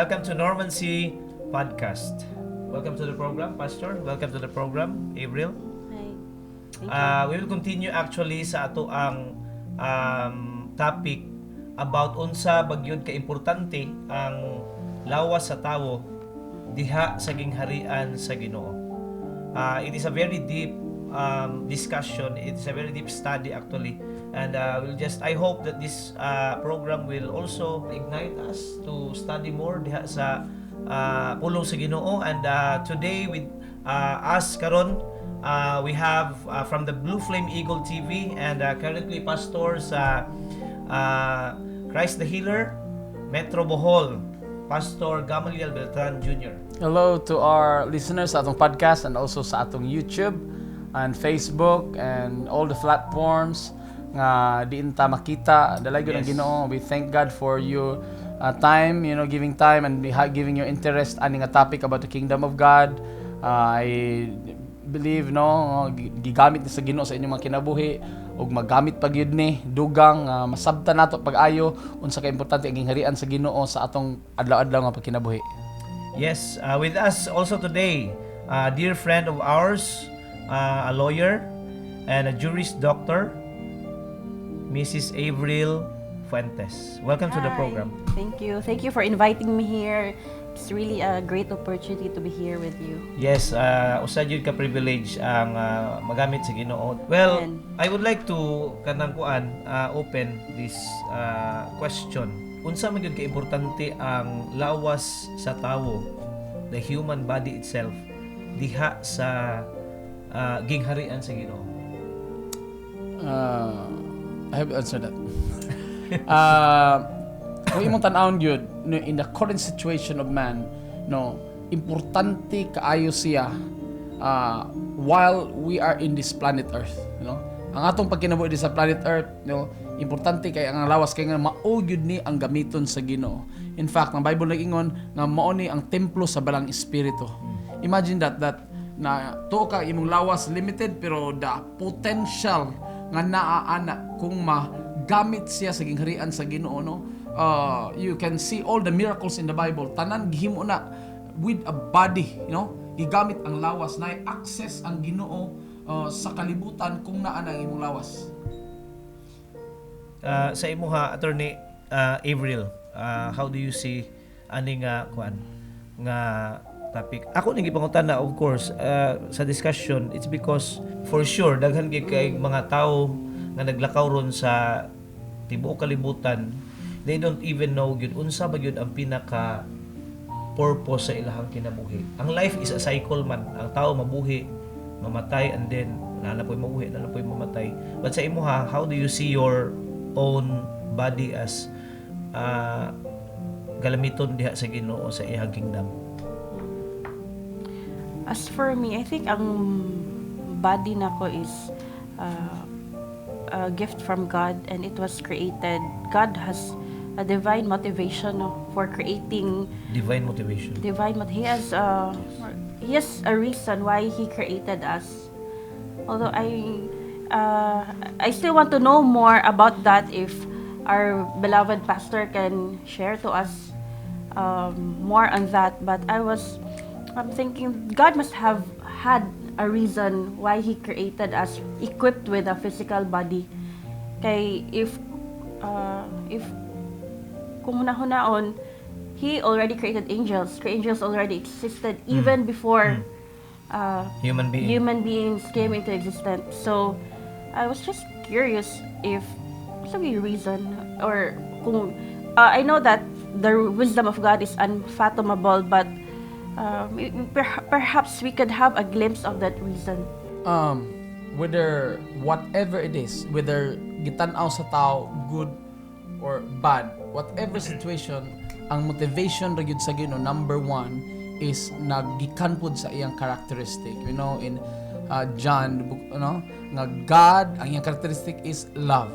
Welcome to Norman C. Podcast. Welcome to the program, Pastor. Welcome to the program, April. Hi. Thank you. We will continue actually sa ato ang topic about unsa bagyod ka importante ang lawas sa tawo diha sa gingharian sa Ginoo. It is a very deep discussion. It is a very deep study actually. And I hope that this program will also ignite us to study more diha sa pulong sa Ginoo. And today with us karon we have from the Blue Flame Eagle TV and currently pastor sa Christ the Healer Metro Bohol, Pastor Gamaliel Beltran Jr. Hello to our listeners sa atong podcast and also sa atong YouTube and Facebook and all the platforms nga diin ta makita dalagon ang Yes. Ginoo. We thank God for your time, giving time and giving your interest ani nga topic about the kingdom of God. I believe gigamit ni sa Ginoo sa inyong mga kinabuhi ug magamit pa gyud ni dugang masabtan nato pag-ayo unsa ka importante ang gingharian sa Ginoo sa atong adlaw-adlaw nga pagkinabuhi. Yes, with us also today, a dear friend of ours, a lawyer and a juris doctor, Mrs. Avril Fuentes. Welcome to the Hi. program. Thank you. Thank you for inviting me here. It's really a great opportunity to be here with you. Yes, usa jud ka privilege ang magamit sa Ginoo. Well, Amen. I would like to kanang open this question. Unsa man gyud ka importante ang lawas sa tawo, the human body itself, diha sa gingharian sa Ginoo? I have answered that. Kung imong tan-awon gyud in the current situation of man, importante kaayo siya while we are in this planet Earth, Ang atong pagkinabuhi sa planet Earth, importante kay ang lawas kay nga mao gyud ni ang gamiton sa Ginoo. In fact, ang Bible nag-ingon nga mao ni ang templo sa balang espiritu. Imagine that na to ka imong lawas limited pero the potential nga naa-ana kung magamit siya sa gingharian sa Ginoo, you can see all the miracles in the Bible. Tanan gihimo na with a body, gigamit ang lawas na access ang Ginoo sa kalibutan kung naa na ang imong lawas. Sa imuha, Attorney Avril, how do you see ani nga topic? Ako ning gipangutan na, of course, sa discussion, it's because for sure daghan kay mga tao nga naglakaw ron sa tibuok kalibutan, they don't even know gyud unsa ba gyud ang pinaka purpose sa ilahang kinabuhi. Ang life is a cycle man. Ang tao mabuhi, mamatay, and then nanapoy mabuhi, nanapoy mamatay. But sa imuha, how do you see your own body as galamiton diha sa Ginoo sa iyang kingdom? As for me, I think ang body nako is a gift from God and it was created. God has a divine motivation for creating Divine motivation. He has a reason why he created us. Although I still want to know more about that if our beloved pastor can share to us more on that. But I'm thinking God must have had a reason why he created us equipped with a physical body. Kay if kung hunahon he already created angels. Angels already existed even before Human beings came into existence. So I was just curious if some reason or kung I know that the wisdom of God is unfathomable, but perhaps we could have a glimpse of that reason. Whether whatever it is, whether gitan-aw sa tao good or bad, whatever situation, ang motivation ra gyud sa Ginoo number one is nagikan pud sa iyang characteristic. In John, nga God, ang iyang characteristic is love,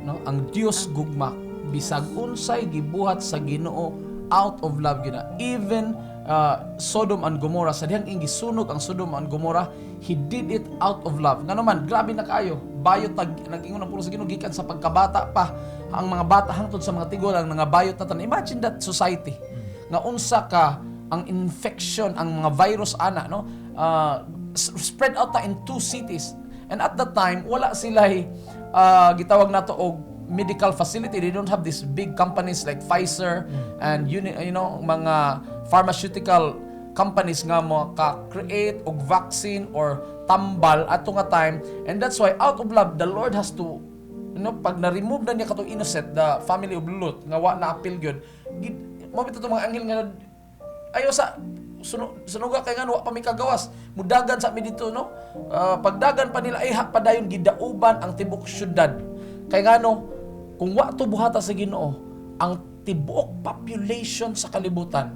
Ang Dios gugma bisag unsay gibuhat sa Ginoo out of love gyud na. Even Sodom and Gomorrah, sa dihang gisunog ang Sodom and Gomorrah, he did it out of love. Nga naman, grabe na kayo. Bayot nag-ingon ang pulo sa Ginoo gikan sa pagkabata pa. Ang mga bata hangtod sa mga tigulang nga bayot na tanan. Imagine that society. nga unsa ka ang infection, ang mga virus ana, no? Spread out ta in 2 cities. And at that time, wala sila gitawag nato og medical facility. They don't have these big companies like Pfizer and mga pharmaceutical companies nga mo ka-create og vaccine or tambal ato nga time. And that's why out of love, the Lord has to, pag na-remove na niya katong innocent, the family of Lot, nga wa na appeal gyud. Mo bitaw mga anghel nga ayo sa sunuga kay nga wa pa mi kagawas. Mudagan sa mi dito, no? Pagdagan pa nila ay padayon gidauban ang tibok syudad. Kay nga kung wa to buhata sa Ginoo, ang tibuok population sa kalibutan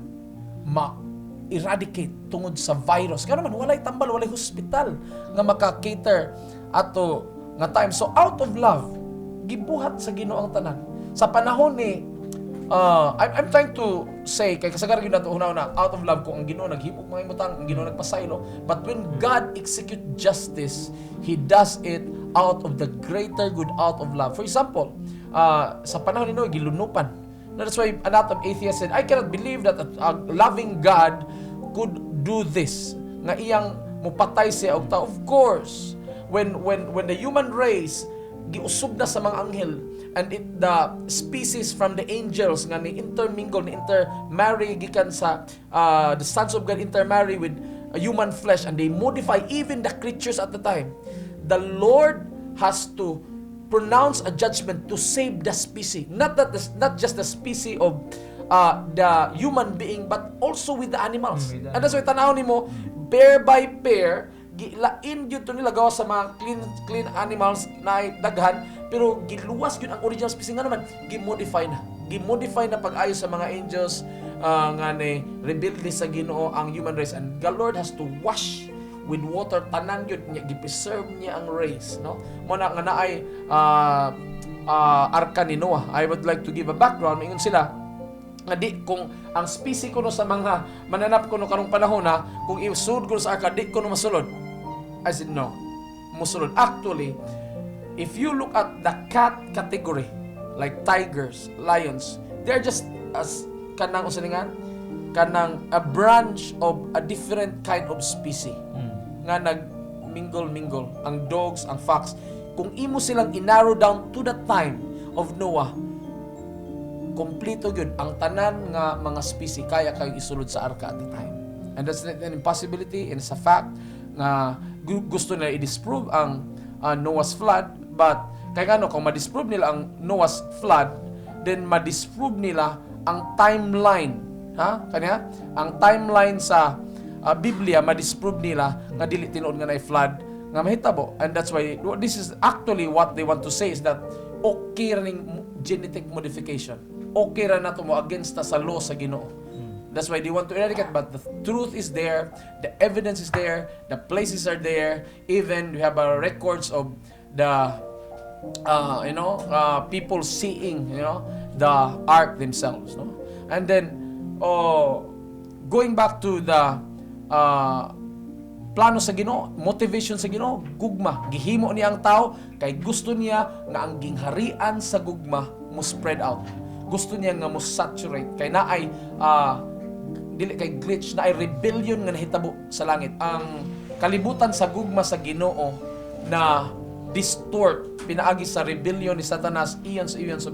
ma-eradicate tungod sa virus. Kaya naman, walay tambal, walay hospital nga maka-cater ato nga time. So out of love, gibuhat sa Ginoo ang tanan. Sa panahon ni I'm trying to say, kay kasagaran yun nato una-una, out of love, kung ang Ginoo naghimok mga imutang, ang Ginoo nagpasaylo, but when God execute justice, He does it out of the greater good, out of love. For example, sa panahon ni Noe, gilunupan. That's why another atheist said, I cannot believe that a loving God could do this. Nga iyang mupatay siya og tao. Of course, when the human race giusog na sa mga anghel, and the species from the angels nga ni intermingle, ni intermarry gikan sa the sons of God intermarry with human flesh, and they modify even the creatures at the time. The Lord has to pronounce a judgment to save the species, not just the species of the human being, but also with the animals. And that's why tanaw nimo, pair by pair, gilain yun to nila gawa sa mga clean animals na daghan, pero giluwas yun ang original species nga naman, gimodify na pag-ayo sa mga angels nga ni rebelde sa Ginoo ang human race, and the Lord has to wash with water tanan yun niya, gipreserve niya ang race, no? Muna nga naay arka ni Noah. I would like to give a background. Mingon sila nga di kung ang species ko sa mga mananap ko karong panahon na kung isulod ko sa arka, di ko masulod. I said no, musulod. Actually, if you look at the cat category, like tigers, lions, they're just as kanang usaningan, kanang a branch of a different kind of species nga nag-mingle. Ang dogs, ang fox, kung imo silang i-narrow down to the time of Noah, kompleto yun ang tanan nga mga species kaya kayo isulod sa arka at the time. And that's an impossibility, and it's a fact nga gusto nila i-disprove ang Noah's flood, but kaya kung ma-disprove nila ang Noah's flood, then ma-disprove nila ang timeline, ang timeline sa Biblia, ma-disprove nila nga dili tinuod nga na flood nga mahitabo. And that's why this is actually what they want to say is that okay ring genetic modification, okay ra na to mo against sa law sa Ginoo. That's why they want to eradicate, but the truth is there, the evidence is there, the places are there. Even we have records of the people seeing the ark themselves, no? And then going back to the plano sa Ginoo, motivation sa Ginoo, gugma. Gihimo niya ang tao kay gusto niya nga ang gingharian sa gugma mo spread out. Gusto niya nga mo saturate kay naay dili kay glitch, na ay rebellion nga nahitabo sa langit. Ang kalibutan sa gugma sa Ginoo na distort pinaagi sa rebellion ni Satanas iyon sa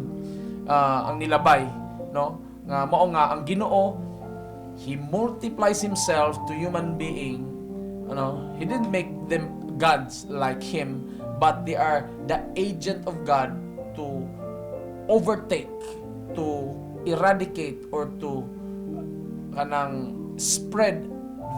ang nilabay, no? Nga mao nga ang Ginoo, He multiplies Himself to human being. He didn't make them gods like Him, but they are the agent of God to overtake, to eradicate, or to kanang spread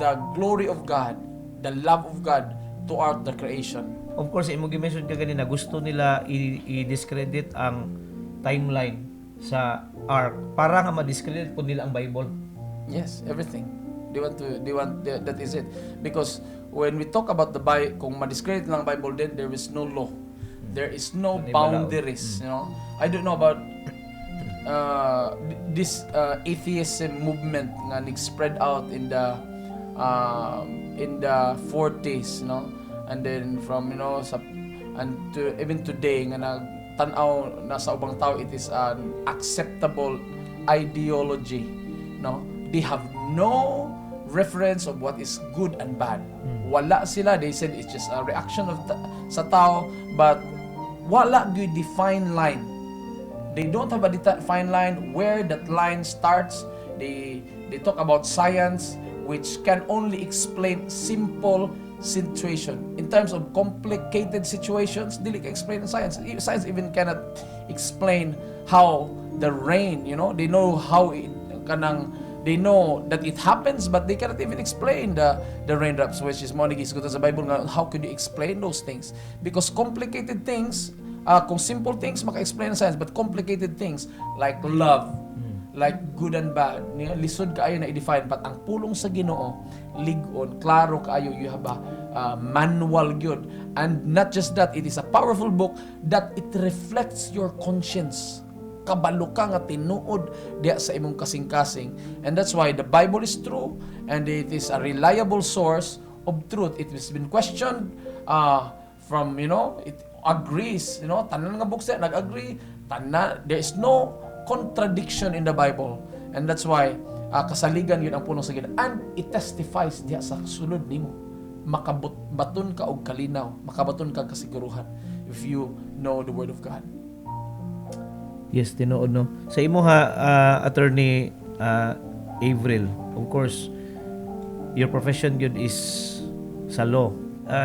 the glory of God, the love of God throughout the creation. Of course, imo gi-mention ka ganina, gusto nila i-discredit ang timeline sa ark para nga ma-discredit po nila ang Bible. Yes, everything. They want that is it. Because when we talk about the Bible, kung ma-discredit lang ang Bible, then there is no law. There is no boundaries, I don't know about this atheism movement nga nag-spread out in the 40s, and then from even today nga nagtan-aw na sa ubang tao, it is an acceptable ideology, they have no reference of what is good and bad. Wala sila. They said it's just a reaction of sa tao, but wala gyud defined line. They don't have a defined line where that line starts. They talk about science, which can only explain simple situation. In terms of complicated situations, dili ka explain in science. Science even cannot explain how the rain, they know how they know that it happens, but they cannot even explain the raindrops, which is mo nagisgot sa Bible nga, how could you explain those things? Because complicated things, kung simple things maka-explain ng science, but complicated things like love, like good and bad, lisod kaayo na i-define, but ang pulong sa Ginoo ligon, klaro kaayo, you have a manual gyud. And not just that, it is a powerful book that it reflects your conscience. Kabalo ka nga tinuod diya sa imong kasing-kasing. And that's why the Bible is true, and it is a reliable source of truth. It has been questioned from, it agrees, tanan nga books nag-agree, there is no contradiction in the Bible. And that's why kasaligan yun ang punong sa Ginoo, and it testifies diya sa sulod nimo. Makabaton ka og kalinaw, makabaton ka kasiguruhan if you know the Word of God. Yes, tinuod no. Sa imo Attorney Avril, of course, your profession yun is sa law.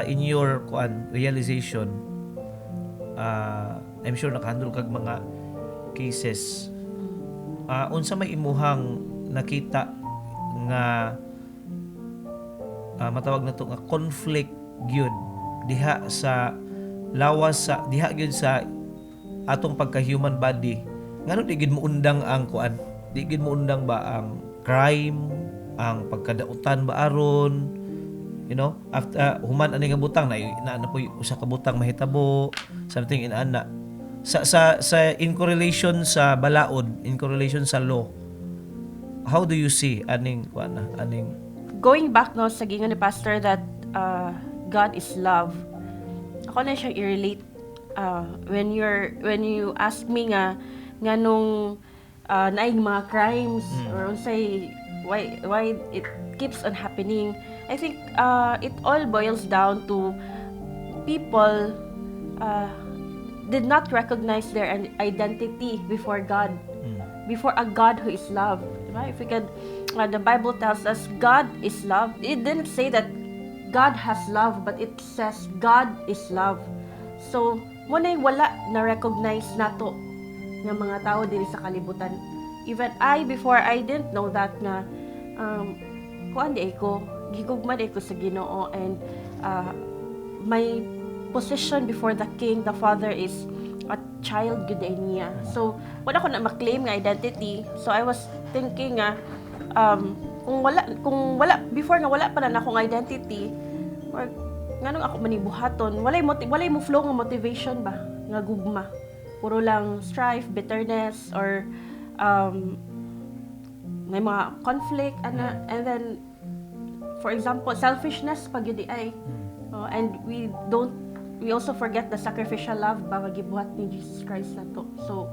In your realization, I'm sure nakahandle kag mga cases. Unsa may imuhang nakita nga matawag na to nga conflict gyud diha sa lawas sa diha gyud sa atong pagka-human body. Ngano di gid mo undang ang di gid mo undang ba ang crime, ang pagkadautan ba aron, after human ani nga butang na po usa ka butang mahitabo, something in ana. Sa in correlation sa balaod, in correlation sa law, how do you see aning Going back no sa gingon ni Pastor that God is love, ako na siya i-relate when you ask me nga nung naing mga crimes or unsay why it keeps on happening. I think it all boils down to people did not recognize their identity before God, before a God who is love. Right? If we could, the Bible tells us God is love. It didn't say that God has love, but it says God is love. So, muna wala na-recognize nato ng mga tao diri sa kalibutan. Even before I didn't know that na kuan di ko, gigugma di ko sa Ginoo, and my position before the King, the Father, is a child gud niya. So, wala ko na ma-claim nga identity. So, I was thinking kung wala before nga wala pa na akong identity, or nganong ako manibuhaton, walay mo flow nga motivation ba nga gugma, puro lang strife, bitterness, or may mga conflict and then for example selfishness pag yun ay and we also forget the sacrificial love ba gibuhat ni Jesus Christ nato. So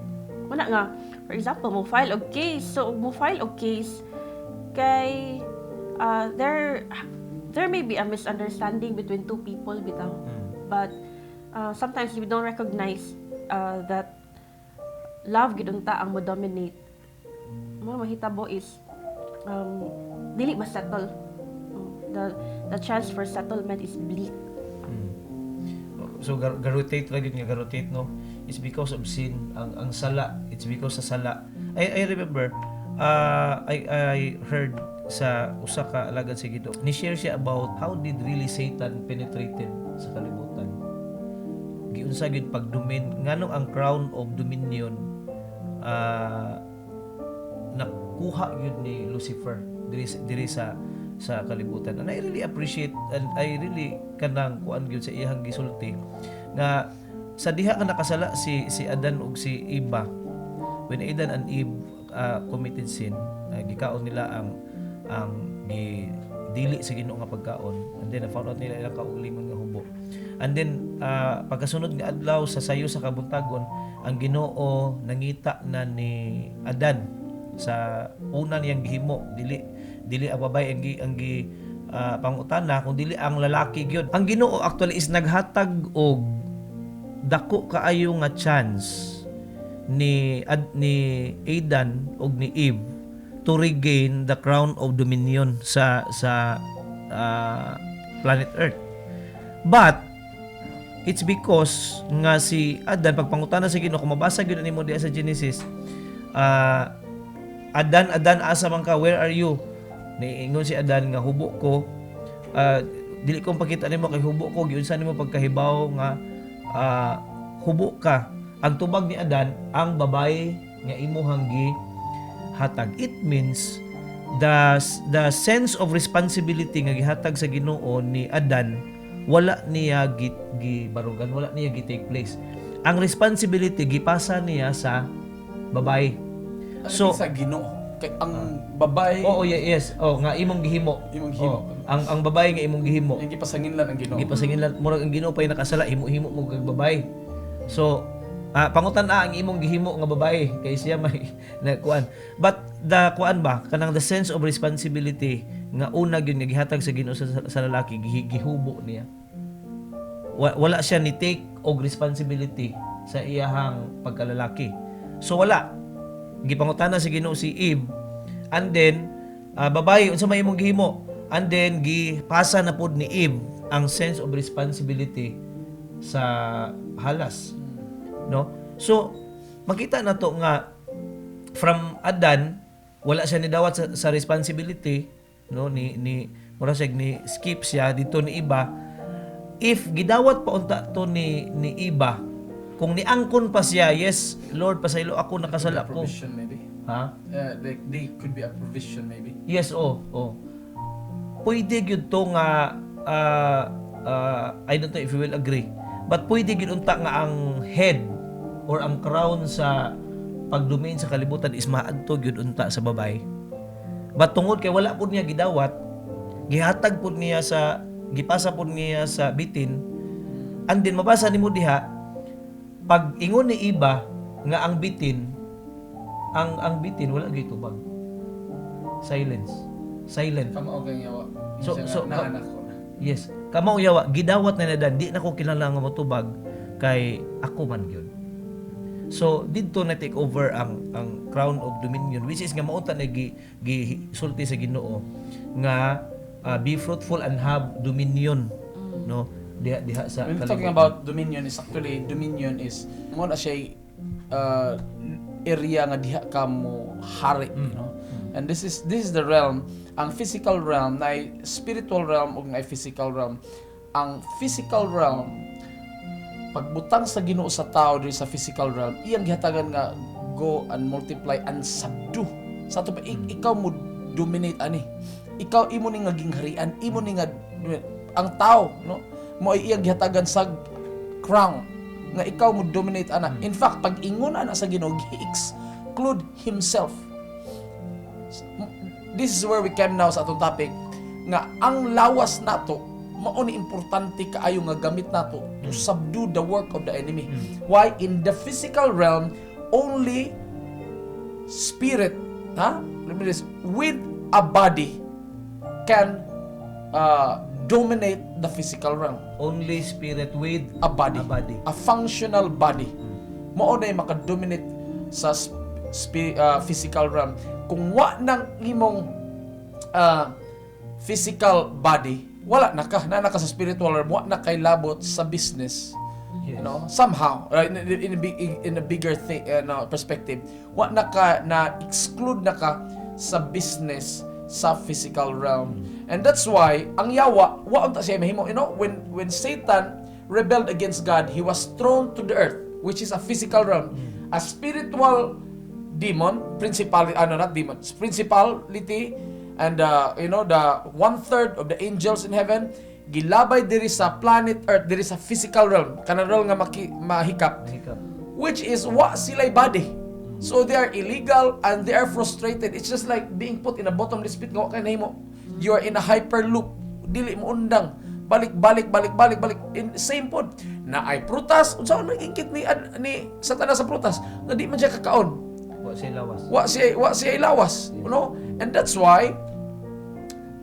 wala nga, for example, mo file og case kay there may be a misunderstanding between two people bitaw, but sometimes we don't recognize that love gid unta ang mo dominate. Mo mahitabo is dili ma-settle. The chance for settlement is bleak. So garotate ra gyud nga garotate no, it's because of sin. Ang sala, it's because sa sala. I remember I heard sa usa ka alagad sa Ginoo, ni share siya about how did really Satan penetrated sa kalibutan. Giunsa gyud pagdomin nganong ang crown of dominion nakuha gyud ni Lucifer diri sa kalibutan. And I really appreciate and I really kanang kuan gyud sa iyang gisulti nga sa diha ka nakasala si Adan ug si Eva. When Adan and Eve committed sin, gikaon nila ang dili sa Ginoo nga pagkaon, and then found out nila ilang kaugalingon nga hubo. And then pagkasunod nga adlaw sa sayo sa kabuntagon, ang Ginoo nangita na ni Adan sa una niyang gihimo. Dili ang babae pangutana, kung dili ang lalaki gyud. Ang Ginoo actually is naghatag og dako kaayo nga chance ni Adan og ni Eve to regain the crown of dominion sa planet Earth. But it's because nga si Adan, pagpangutana sa Ginoo, kung mabasa gyud nimo diha sa Genesis, Adan, asa man ka, where are you? Niingon si Adan nga, hubo ko, dili ko pakita nimo kay hubo ko, giunsa nimo pagkahibaw nga hubo ka. Ang tubag ni Adan, ang babae nga imuhang gihatag. It means the sense of responsibility nga gihatag sa Ginoo ni Adan, wala niya gibarugan, wala niya gi-take place. Ang responsibility gipasa niya sa babae. So sa Ginoo kay ang babae yes. Nga imong gihimo. Ang babae nga imong gihimo. Yung gipasangin lang ang Ginoo. Gipasangin lang murag ang Ginoo pay nakasala, himo mo kag babae. So pangutan ang imong gihimo nga babae kay siya may nakuan. But the kuan ba kanang the sense of responsibility nga una gyud nga gihatag sa Ginoo sa lalaki, gihubo niya. Wala siya ni take og responsibility sa iyahang pagkalalaki. So wala gipangutana sa Ginoo si Eve, and then babae unsa may imong gihimo, and then gipasa na pud ni Eve ang sense of responsibility sa halas, no? So makita na to nga from Adan wala siya ni dawat sa responsibility, no, ni murasig ni skip siya dito ni iba. If gidawat pa unta to ni iba, kung niangkon pa siya, yes Lord, pasaylo ako, nakasala ko. Provision maybe. Ha? They could be a provision maybe. Yes, pwede gyud to nga I don't know if you will agree, but pwede gyud unta nga ang head or ang crown sa pagdomain sa kalibutan is maadto gyud unta sa babae. But tungod kay wala pud niya gidawat, gihatag pud niya gipasa pud niya sa bitin, and then mabasa nimo diha pag ingon ni iba nga ang bitin wala gyud tubag. Silent. Kamo okay yawa. So naanak ko na. yes, kamao yawa gidawat na nadan, di na ko kinala nga motubag kay ako man gyud. So didto na take over ang crown of dominion, which is nga maunta na gisulti sa Ginoo nga be fruitful and have dominion, no, diha sa When we're talking kalibutan. about dominion is mo na siya area nga diha ka mo hari, no? And this is the realm, ang physical realm na spiritual realm ug na physical realm. Ang physical realm pagbutang sa Ginoo sa tao diri sa physical realm, iyang gihatagan nga go and multiply and subdue. Sa to ikaw mo dominate ani. Ikaw imo ni nga gingharian, imo ni nga ang tao, no? Mo ay iyang gihatagan sa crown nga ikaw mo dominate ana. In fact, pag ingon ana sa Ginoo, gi-exclude himself. This is where we came now sa atong topic nga ang lawas nato mao ni importante kaayo nga gamit nato to subdue the work of the enemy. Why? In the physical realm, only spirit, with a body can dominate the physical realm. Only spirit with A body. A functional body. Mao na maka-dominate sa physical realm. Kung wa nang imong physical body, wala na ka sa spiritual realm, wa na kay labot sa business. Yes. You know, somehow in a bigger perspective, wa na ka na exclude na ka sa business sa physical realm. And that's why ang yawa wa unta siya mahimo, you know, when Satan rebelled against God, he was thrown to the earth, which is a physical realm. A spiritual demon, principality, and the 1/3 of the angels in heaven gilabay diri sa planet earth, diri sa physical realm, kanang realm nga mahikap, which is wa sila'y body. So they are illegal and they are frustrated. It's just like being put in a bottomless pit nga wa kay nahimo. You are in a hyperloop, dili mo undang, balik. In same pod na ay prutas, unsa man ingkit ni Satanas sa prutas nga di man siya kakaon. Wa siya lawas. Wa siya ilawas, you know? And that's why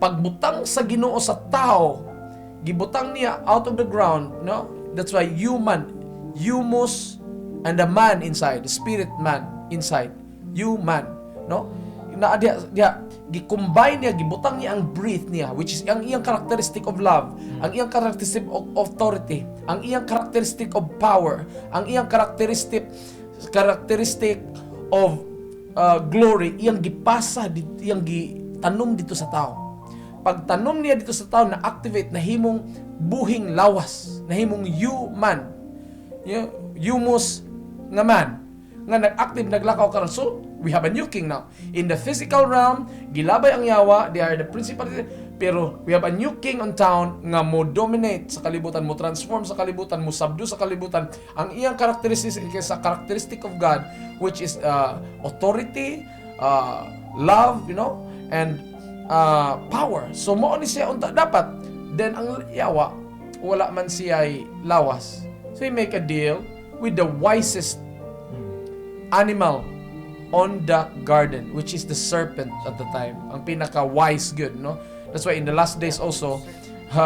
pagbutang sa Ginoo sa tao, gibutang niya out of the ground, no? That's why humus and the man inside, the spirit man inside, human, no? Na dia gi-combine niya, gibutang niya ang breath niya, which is ang iyang characteristic of love, ang iyang characteristic of authority, ang iyang characteristic of power, ang iyang characteristic of glory, iyang gipasa, iyang gitanom dito sa tao. Pagtanom niya dito sa tao, na-activate, nahimong buhing lawas, nahimong human, humus nga man, nga nag-active, naglakaw karon. So, we have a new king now. In the physical realm, gilabay ang yawa, they are the principal, pero we have a new king on town nga mo dominate sa kalibutan, mo transform sa kalibutan, mo subdue sa kalibutan. Ang iyang characteristic of God, which is authority, love, you know, and power. So mo ni siya unta dapat. Then ang yawa, wala man siya ay lawas. So he make a deal with the wisest animal on the garden, which is the serpent at the time. Ang pinaka-wise good, no? That's why in the last days also,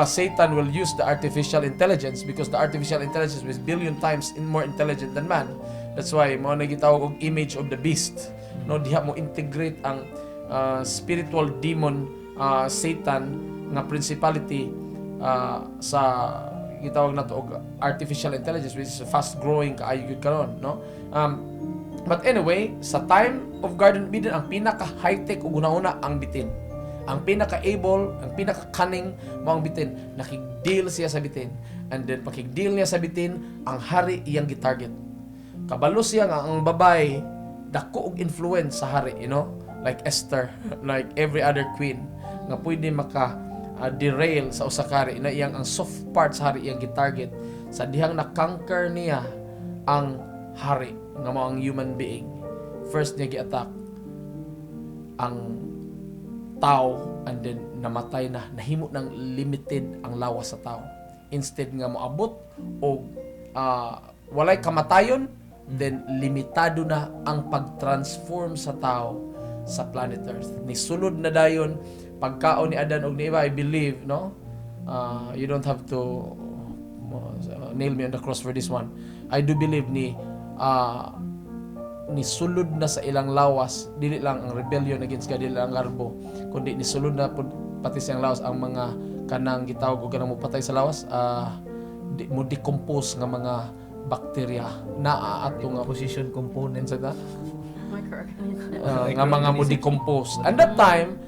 Satan will use the artificial intelligence, because the artificial intelligence is billion times more intelligent than man. That's why mo nagitawag og image of the beast. No, diha mo integrate ang spiritual demon Satan nga principality sa gitawag nato og artificial intelligence, which is fast growing kaayo gyud karon, no? But anyway, sa time of Garden of Eden, ang pinaka high-tech ug una-una ang bitin. Ang pinaka-able, ang pinaka-cunning mo ang bitin. Nakig-deal siya sa bitin. And then pakig-deal niya sa bitin, ang hari iyang gitarget. Kabalo siya nga ang babay dako og influence sa hari, you know? Like Esther, like every other queen nga pwede maka derail sa usa ka hari na iyang ang soft part sa hari iyang gitarget. Sa dihang na-conquer niya ang hari nga mao ang human being, first niya gi-attack ang tao, and then namatay na, nahimo ng limited ang lawas sa tao. Instead nga moabot og walay kamatayon, then limitado na ang pag-transform sa tao sa planet Earth. Nisulod na dayon pagkaon ni Adan og ni Eva, I believe, no? You don't have to nail me on the cross for this one. I do believe nisulod na sa ilang lawas, dili lang ang rebellion against God, dili lang ang garbo, kundi nisulod na pati sa ilang lawas ang mga kanang gitawag o kanang mupatay sa lawas, mo decompose nga mga bacteria na ato nga Position components sa nga mga mo decompose. And that time,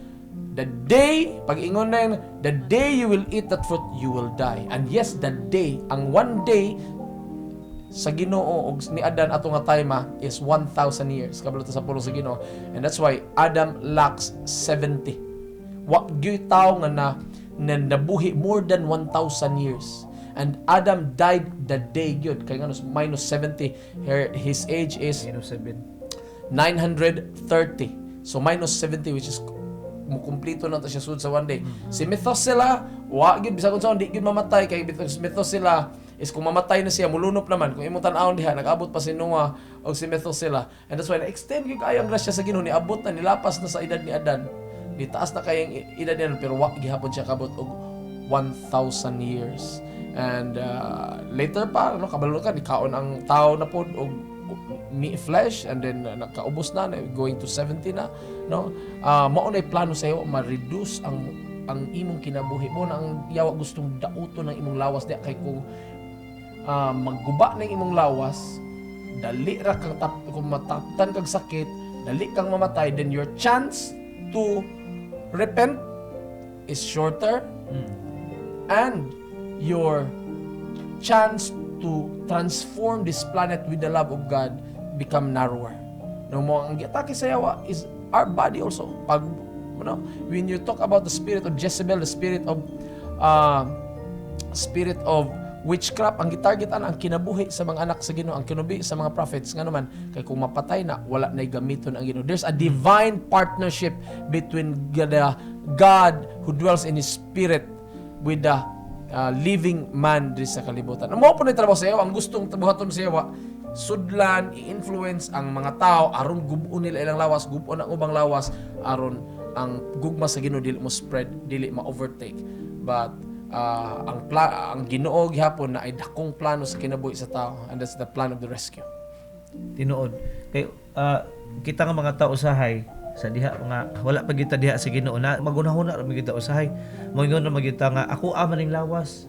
the day, pag-ingon na yun, the day you will eat that fruit, you will die. And yes, the day, ang one day sa Ginoo og ni Adan ato nga time is 1,000 years kabalo sa pulong sa Ginoo. And that's why Adam lacks 70. Wa gyud tawo nga nabuhi more than 1,000 years. And Adam died the day gyud kay ngano minus 70. His age is minus 7. 930. So minus 70, which is mukumpleto na to siya sud sa one day. Si Methuselah, wa gyud bisag unsa di gyud mamatay kay Methuselah is kung mamatay na siya, mulunop naman. Kung imong tan-awon diha, nag-abot pa si Noah o si Methuselah. And that's why na-extend yung kayang grasya sa Ginoo, niabot na, nilapas na sa edad ni Adan. Nitaas na kayang edad niya, pero wak gihapon siya kabot og 1,000 years. And later pa, kabalo ka, nikaon ang tao na pod og flesh, and then nakaubos na, going to 70 na. No? Mao na plano sa iyo, ma-reduce ang imong kinabuhi mo na ang yawa gustong dauton ng imong lawas di kay kung magguba ng imong lawas, dali ra kang kung mataptan kag sakit, dali kang mamatay, then your chance to repent is shorter, and your chance to transform this planet with the love of God become narrower. No mo ang giatake sa yawa is our body also. Pag when you talk about the spirit of Jezebel, the spirit of witchcraft, ang gitargetan ang kinabuhi sa mga anak sa Ginoo, ang kinubi sa mga prophets nga naman kay kung mapatay na wala na gamiton ang Ginoo. There's a divine partnership between the God who dwells in His spirit with the living man diri sa kalibutan. Mo po ni trabaho sa iyo, ang gustong buhaton sa iyo sudlan, i-influence ang mga tao aron gubon nila ilang lawas, gubon ang ubang lawas aron ang gugma sa Ginoo dili mo spread, dili ma-overtake. But ang Ginoo gihapon na ay dakong plano sa kinabuhi sa tao, and that's the plan of the rescue. Tinuod kay kita nga mga tao usahay sa diha nga wala pa kita diha sa Ginoo na magunahuna ra kita usahay moingon ra magita nga ako maning lawas,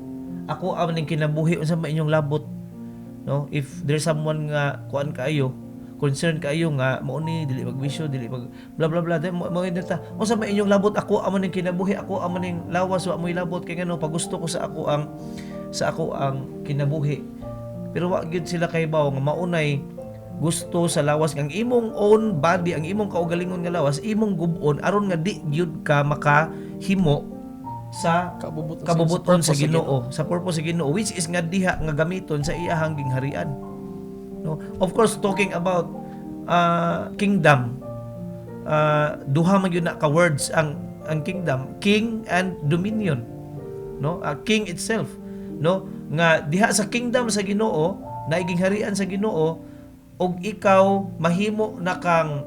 ako maning kinabuhi unsa man inyong labot, no? If there's someone nga kuan kaayo, concern kaayo nga mao ni dili magwisyo, dili mag bla bla bla, mo ta unsa man inyong labot, ako maning kinabuhi, ako maning lawas, wa mo'y labot kay ngano pagusto ko sa ako ang kinabuhi. Pero wa gyud sila kay bawo nga maunay gusto sa lawas ang imong own body, ang imong kaugalingon nga lawas, imong gubon aron nga di gyud ka makahimo sa kabubuton sa Ginoo, sa purpose sa Ginoo, which is nga diha nga gamiton sa iyahang gingharian. No, of course talking about kingdom, duha man gyud na ka words ang kingdom, king and dominion, no? King itself, no, nga diha sa kingdom sa Ginoo, naiging harian sa Ginoo, og ikaw mahimo na kang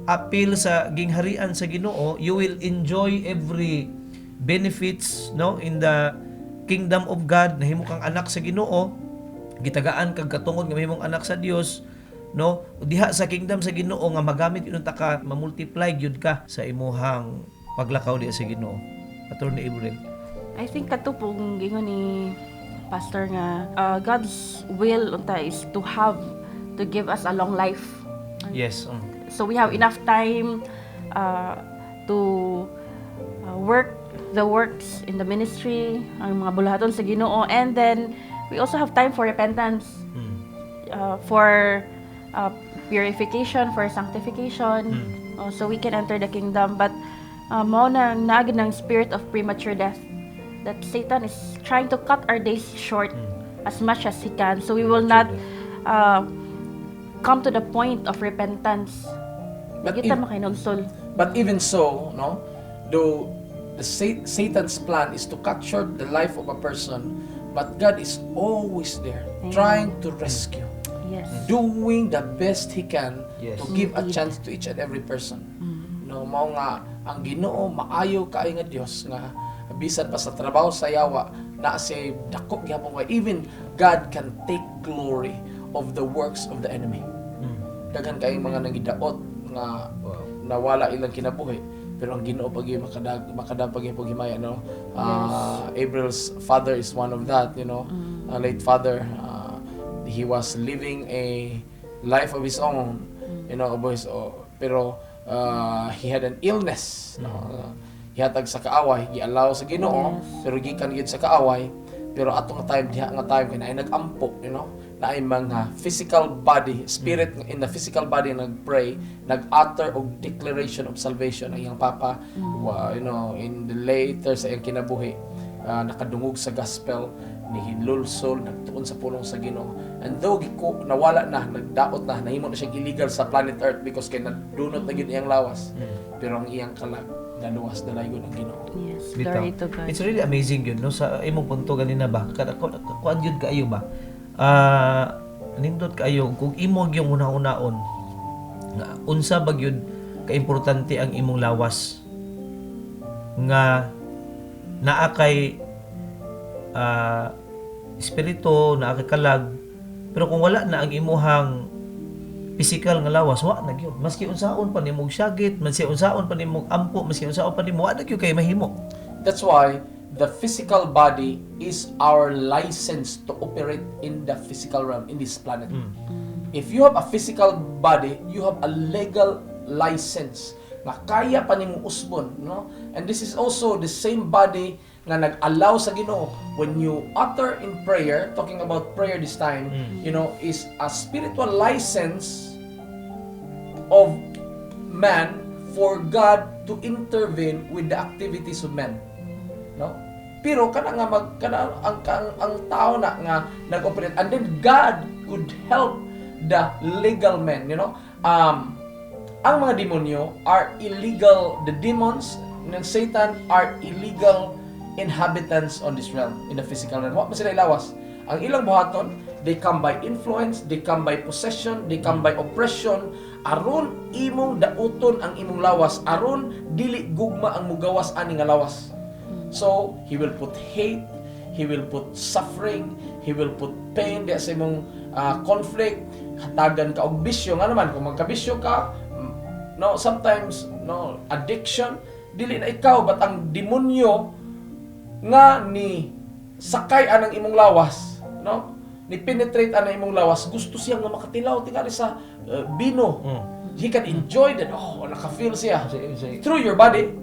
appeal sa gingharian sa Ginoo, you will enjoy every benefits, no, in the kingdom of God. Nahimo kang anak sa Ginoo, gitagaan kag katungod nga mahimong anak sa Dios, no? Diha sa kingdom sa Ginoo nga magamit yun ta ka, ma-multiply gyud ka sa imuhang paglakaw diha sa Ginoo. Attorney April. I think kato pong gingon ni Pastor nga God's will unta is to give us a long life. Yes. So we have enough time to work the works in the ministry, ang mga bulahaton sa Ginoo, and then we also have time for repentance, for purification, for sanctification, so we can enter the kingdom. But mao na naagid ng spirit of premature death, that Satan is trying to cut our days short as much as he can, so we will not come to the point of repentance. But Kita makinunsol. But even so, no, though Satan's plan is to cut short the life of a person, but God is always there, trying to rescue, Yes. doing the best He can Yes. to give a Indeed. chance to each and every person. No, mao nga ang Ginoo maayo kay nga Dios nga bisan pa sa trabaho sa yawa na say dako gyapon kay even God can take glory of the works of the enemy. Daghan kay mga nangidaot nga nawala ilang kinabuhi, pero ang Ginoo pag makadag pag himaya, no. April's father is one of that, you know. Late father, he was living a life of his own, you know, pero he had an illness, no. Hihatag sa kaaway, gialaw sa Ginoo, pero gikan gid sa kaaway, pero atong time diha nga time kay nag-ampo, you know, na ay mga physical body, spirit in the physical body nag-pray, nag-utter og declaration of salvation ang iyang papa, you know, in the later sa iyang kinabuhi, nakadungog sa gospel, nihilulsol, nagtuon sa pulong sa Ginoo. And though nawala na, nagdaot na, nahimo na siyang illegal sa planet Earth because kay nadunot na gyud iyang lawas, pero ang iyang kalag naluwas na layon ang Ginoo. Yes. Bitaw. Glory to God. It's really amazing yun, no? Sa imong punto ganina ba? Kuan yun kaayo ba? Nindot kaayo kung imo yung una-unaon nga unsa ba gyud kaimportante ang imong lawas nga naa kay espiritu, naa kay kalag, pero kung wala na ang imuhang physical nga lawas, wa na gyud. Maski unsaon pa nimong syagit, maski unsaon pa nimong ampo, maski unsaon pa nimo, wa na gyud kay mahimo. That's why the physical body is our license to operate in the physical realm, in this planet. If you have a physical body, you have a legal license na kaya pa nimo usbon, no? And this is also the same body nga nag-allow sa Ginoo when you utter in prayer, talking about prayer this time, you know, is a spiritual license of man for God to intervene with the activities of man, no? Pero kana nga ang tao na nga nag-operate, and then God could help the legal men, you know. Ang mga demonyo are illegal, the demons ng Satan are illegal inhabitants on this realm, in the physical realm. Wa man sila ilawas. Ang ilang buhaton, they come by influence, they come by possession, they come by oppression, aron imong dauton ang imong lawas, aron dili gugma ang mugawas ani nga lawas. So, he will put hate, he will put suffering, he will put pain di sa imong conflict, hatagan ka og bisyo nga naman kung magkabisyo ka, no, sometimes no addiction, dili na ikaw but ang demonyo nga ni sakay anang imong lawas, no, ni penetrate anang imong lawas, gusto siya nga makatilaw tingali sa bino. He can enjoy that, naka-feel siya through your body.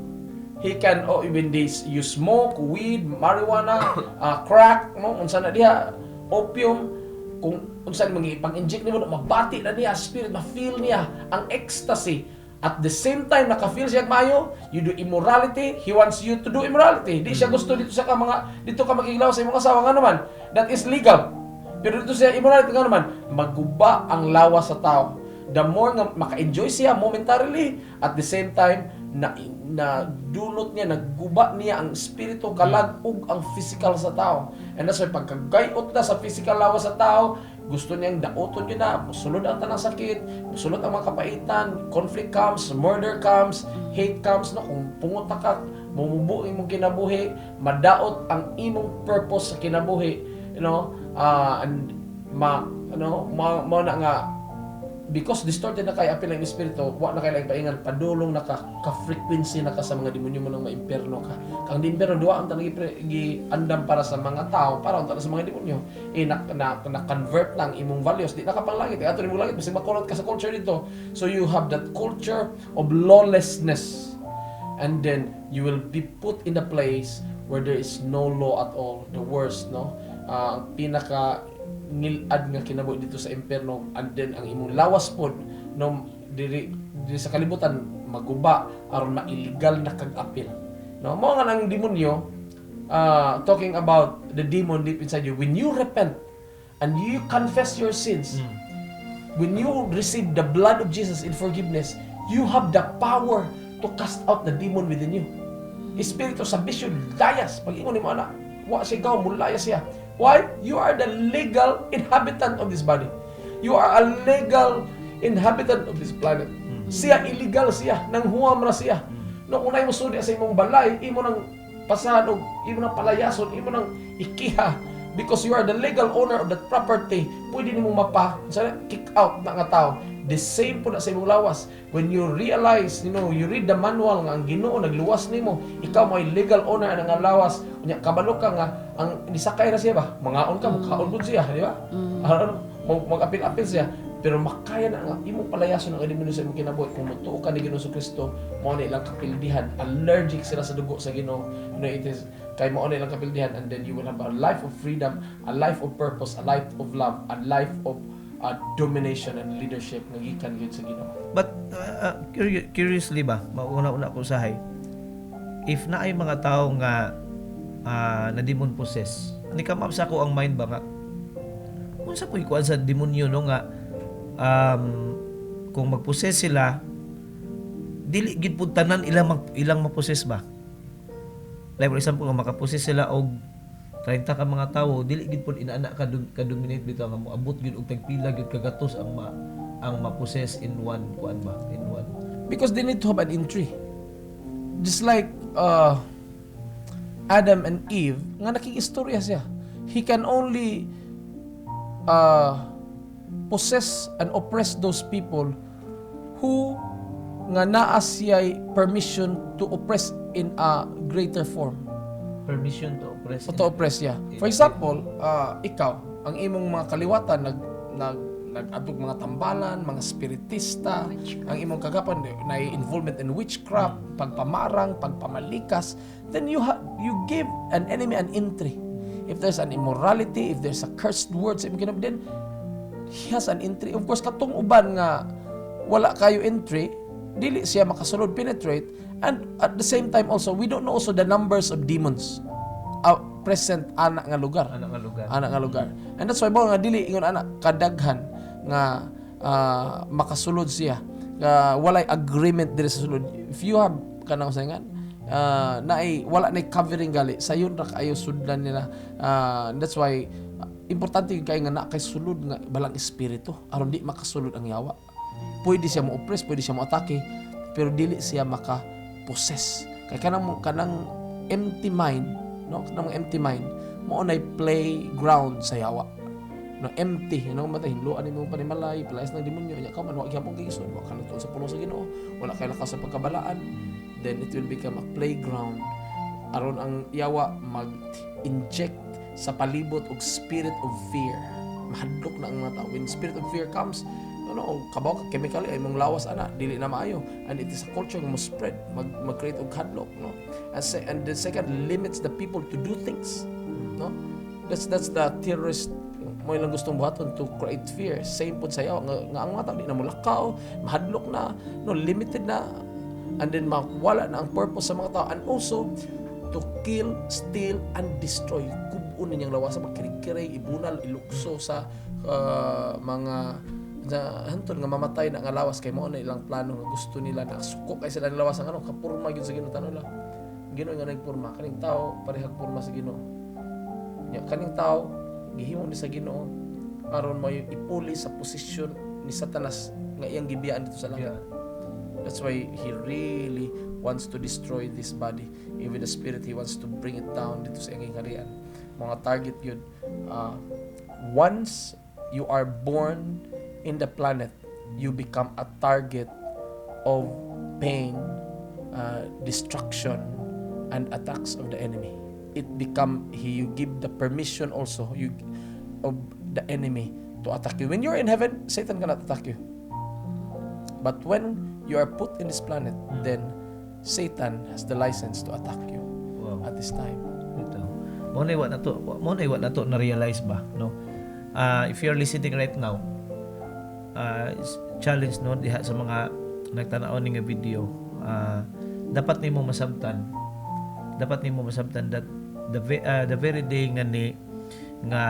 He can, even this, you smoke, weed, marijuana, crack, no, unsa na diha, opium, kung unsa pang-inject nimo, mabati na niya, spirit, ma-feel niya ang ecstasy. At the same time, naka-feel siya mayo, you do immorality, he wants you to do immorality. Di siya gusto dito ka magiglaw sa imong asawa nga naman. That is legal. Pero dito siya immorality nga naman, maguba ang lawas sa tao. The more nga maka-enjoy siya momentarily, at the same time, na dulot niya, nagguba niya ang espiritu, kalagog ang physical sa tao. And that's why pagkagayot na sa physical lawas sa tao, gusto niyang daoton yun na, musulod ang tanang sakit, musulod ang mga kapaitan, conflict comes, murder comes, hate comes, no? Kung punguta ka, mumubuhi mong kinabuhi, madaot ang imong purpose sa kinabuhi, and mo na nga, because distorted na kay apil ng espiritu, wa na kay lang paingan, padulong na ka-frequency na ka sa mga demonyo mo nang maimperno ka. Kang di impierno, duwa ang tanang andam para sa mga tao, para ang sa mga demonyo. Na-convert lang imong values, di nakapanglangit. Ato ni mong langit, kasi makulot ka sa culture dito. So you have that culture of lawlessness. And then, you will be put in a place where there is no law at all. The worst, no? Pinaka ngilad nga kinabuhi dito sa impierno, and then ang imong lawas pod no diri sa kalibutan maguba aron ma-illegal na kag-apil, no, mao nga ang demonyo. Talking about the demon deep inside you, when you repent and you confess your sins, when you receive the blood of Jesus in forgiveness, you have the power to cast out the demon within you. Espiritu sa bisyo layas pag ingon nimo ana, wa sigaw mulaya siya. Why? You are the legal inhabitant of this body. You are a legal inhabitant of this planet. Siya illegal siya, nang huwam ra siya. No, kung na mo sudi sa imong balay, imo nang pasahan og imo nang palayason, imo nang ikiha, because you are the legal owner of that property. Pwede nimo kick out na nga tao. The same po na sa imong lawas. When you realize, you read the manual nga ang Ginoo nagluwas nimo, ikaw mo ay legal owner ng nga lawas. Unya kabalo ka nga ang nisakay na siya ba? Mangaon ka, mukhaon pud siya, di ba? Mag-apil-apil siya. Pero makaya na nga imong palayason ang demonyo sa imong kinabuhi kung mutuo ka ni Ginoo Kristo. Mao na ilang kapildihan, allergic sila sa dugo sa Ginoo. It is kay mao na ilang kapildihan, and then you will have a life of freedom, a life of purpose, a life of love, a life of domination and leadership nga gikan gyud sa Ginoo. But curiously ba, mauna-una ko sahay, if na ay mga tao nga na demon possess, ni come up sa ko ang mind ba nga unsa puy kuan sa demonyo no nga kung magpossess sila, dili gid pud tanan ilang mapossess ba? Like for example, kung makapossess sila og 30 ka mga tawo, dili gid pud inaana ka dominate bitaw nga moabot gid og tagpila gid kagatos ang ma-possess in one kuan ba, in one, because they need to have an entry. Just like Adam and Eve, nga nakikistorya siya. He can only possess and oppress those people who nga naa siya'y permission to oppress in a greater form. permission to oppress. To oppress, yeah. For example, ikaw, ang imong mga kaliwatan nag-adtog mga tambalan, mga spiritista, ang imong kagapan na involvement in witchcraft, pagpamarang, pagpamalikas, then you give an enemy an entry. If there's an immorality, if there's a cursed word sa imong kinabuhi, then he has an entry. Of course, katong uban nga wala kayo entry, dili siya makasulod, penetrate, and at the same time also, we don't know also the numbers of demons present ana nga lugar. And that's why mo nga dili ingon ana kadaghan nga makasulod siya. Walay agreement diri sa sulod. If you have kanang sayngan wala na covering gali sayon ra kayo sudlan nila. That's why importante kay nga na kay sulod nga balang espiritu aron di makasulod ang yawa. Pwede siya mo-oppress, pwede siya mo-atake, pero dili siya maka-possess. Kay kanang empty mind, no? Kanang empty mind, mo nay playground sa yawa. No, empty, matay hinluan nimo panimalay, palayas ng demonyo, nya ka man wa gyapon kay Ginoo, wa ka natuon sa pulo sa Ginoo, wala kay lakas sa pagkabalaan, then it will become a playground aron ang yawa mag-inject sa palibot og spirit of fear. Mahadlok na ang mga tao. When spirit of fear comes, kabaw ka chemical ay mong lawas ana dili na maayo, and it is a culture nga mo spread mag-create og hadlok, no. And the second, limits the people to do things, no. That's the terrorist mo ilang gustong buhaton to create fear. Same pud sa yawa nga ang mga tao di na mulakaw, mahadlok na, no, limited na, and then mawala na ang purpose sa mga tao, and also to kill, steal, and destroy. Kubun ninyang lawas, magkirig-kirig, ibunal, ilukso sa mga hantod nga mamatay na nga lawas, kay mo na ilang plano nga gusto nila na suko kay sila lawas ang kapurma gyud sa Ginoo tanon lang. Ginoo nga nagpurma kaning tao parehag purma sa Ginoo. Nya kaning tao gihimo ni sa Ginoo aron mo ipuli sa posisyon ni Satanas nga iyang gibiyaan dito sa langit. That's why he really wants to destroy this body. Even the spirit, he wants to bring it down dito sa iyang harian. Mga target yun. Once you are born in the planet, you become a target of pain, destruction, and attacks of the enemy. You give the permission also of the enemy to attack you. When you're in heaven, Satan cannot attack you. But when you are put in this planet, then Satan has the license to attack you at this time. Ito. Mo na iwa na to na realize ba, no? If you're listening right now, challenge no diha sa mga nagtanaw ni nga video, dapat nimo masabtan that the very day nga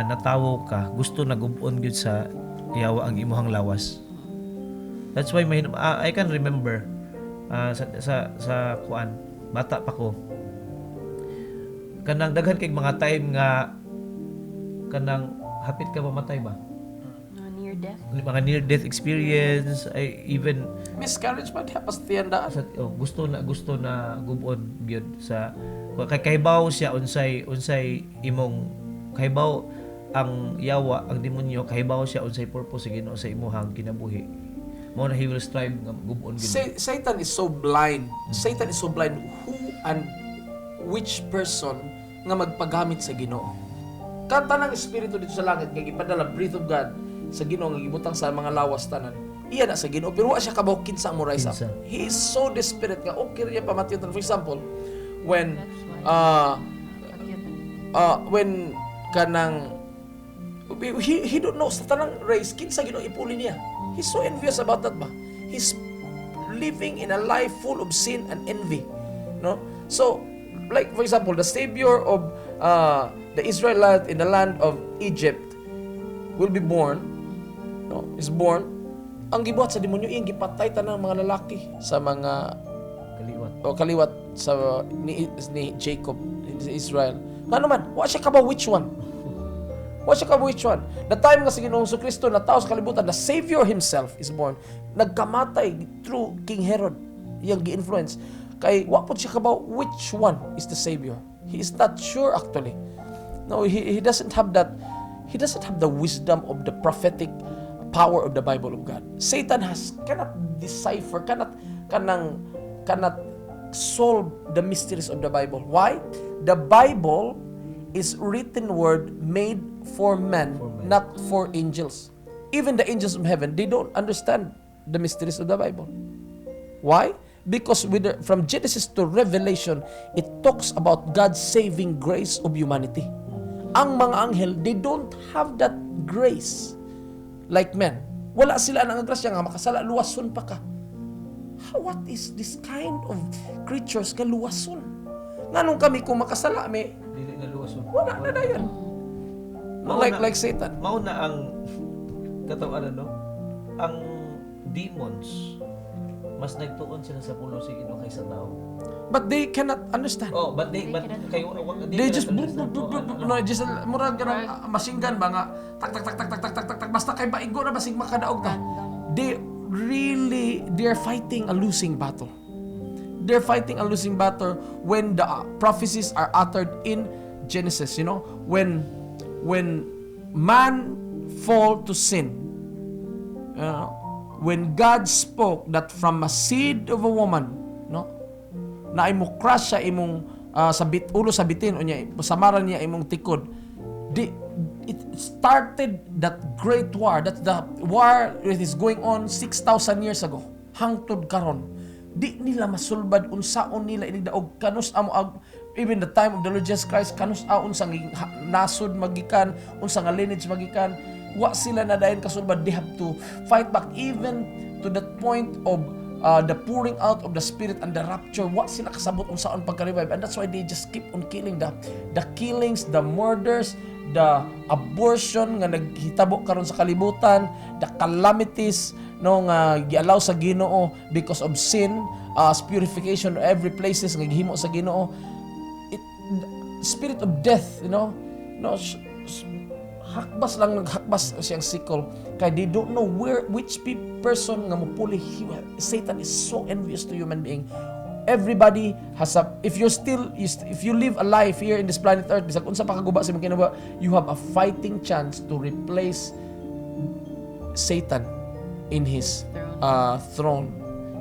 natawo ka, gusto na gubon gyud sa yawa ang imuhang lawas. That's why I can remember sa kuan, bata pa ko, kanang daghan kay mga time nga kanang hapit ka mamatay ba, Near death. mga near death experience, I even Miscarriage pa diha pas tiyanda. gusto na gubon gyud sa kahibaw siya unsay imong kahibaw ang yawa, ang demonyo kahibaw siya unsay purpose sa Ginoo sa imuhang kinabuhi. Mo na he will strive nga gubon gyud. Satan is so blind. Satan is so blind who and which person nga magpagamit sa Ginoo. Katanang espiritu dito sa langit nga gipadala breath of God sa Ginoo nga gibutang sa mga lawas tanan. Iya na sa Ginoo pero wa siya kabaw kinsa mo rise up. He is so desperate nga okay riya pamatyon. For example, when when kanang he don't know sa tanang race kinsa Ginoo ipuli niya. He's so envious about that ba. He's living in a life full of sin and envy, no? So like for example, the savior of the Israelites in the land of Egypt will be born, no? Is born. Ang gibuhat sa demonyo iyang gipatay tanang mga lalaki sa mga kaliwat sa ni Jacob in Israel. Ngano man, wa siya kabaw which one? The time nga sa Ginoong Kristo na tao sa kalibutan, the Savior himself is born. Nagkamatay through King Herod. Iyang gi-influence. Kay wa po siya kabaw which one is the Savior. He is not sure actually. No, he doesn't have that. He doesn't have the wisdom of the prophetic power of the Bible of God. Satan cannot decipher, cannot solve the mysteries of the Bible. Why? The Bible is written word made for men, not for angels. Even the angels from heaven, they don't understand the mysteries of the Bible. Why? Because from Genesis to Revelation, it talks about God's saving grace of humanity. Ang mga anghel, they don't have that grace like men. Wala sila ang grasya nga makasala, luwason pa ka. What is this kind of creatures nga luwason? Nganong kami kung makasala may dili na luwason. wala na dayon. Like Satan. Mao na ang katawan no. Ang demons mas nagtuon sila sa pulo sa Ginoo kaysa tao. But they cannot understand. Oh, but cannot kayo They just no, just murag ganang machine gun ba nga tak tak tak tak tak tak tak tak tak basta kay baigo na basig makadaog ta. They're fighting a losing battle. They're fighting a losing battle when the prophecies are uttered in Genesis, you know, when man fall to sin. When God spoke that from a seed of a woman, no, na imo crush siya imong ulo sabitin unya samaran niya imong tikod. It started that great war. That's the war that is going on 6,000 years ago. Hangtod karon. Di nila masulbad unsaon nila inigdaog kanus amo even the time of the Lord Jesus Christ kanus unsang nasod magikan unsang lineage magikan wa sila na dayon kasulbad. They have to fight back even to that point of the pouring out of the Spirit and the rapture. Wa sila kasabot unsaon pagka-revive, and that's why they just keep on killing the killings, the murders, the abortion nga naghitabo karon sa kalibutan, the calamities no nga gialaw sa Ginoo because of sin, purification of every places nga gihimo sa Ginoo. Spirit of death, you know, no, hakbas lang naghakbas siyang sickle kay they don't know which person nga mopuli. Satan is so envious to human being. Everybody has if you live a life here in this planet Earth, bisag unsa pa kaguba sa imong kinabuhi, you have a fighting chance to replace Satan in his throne.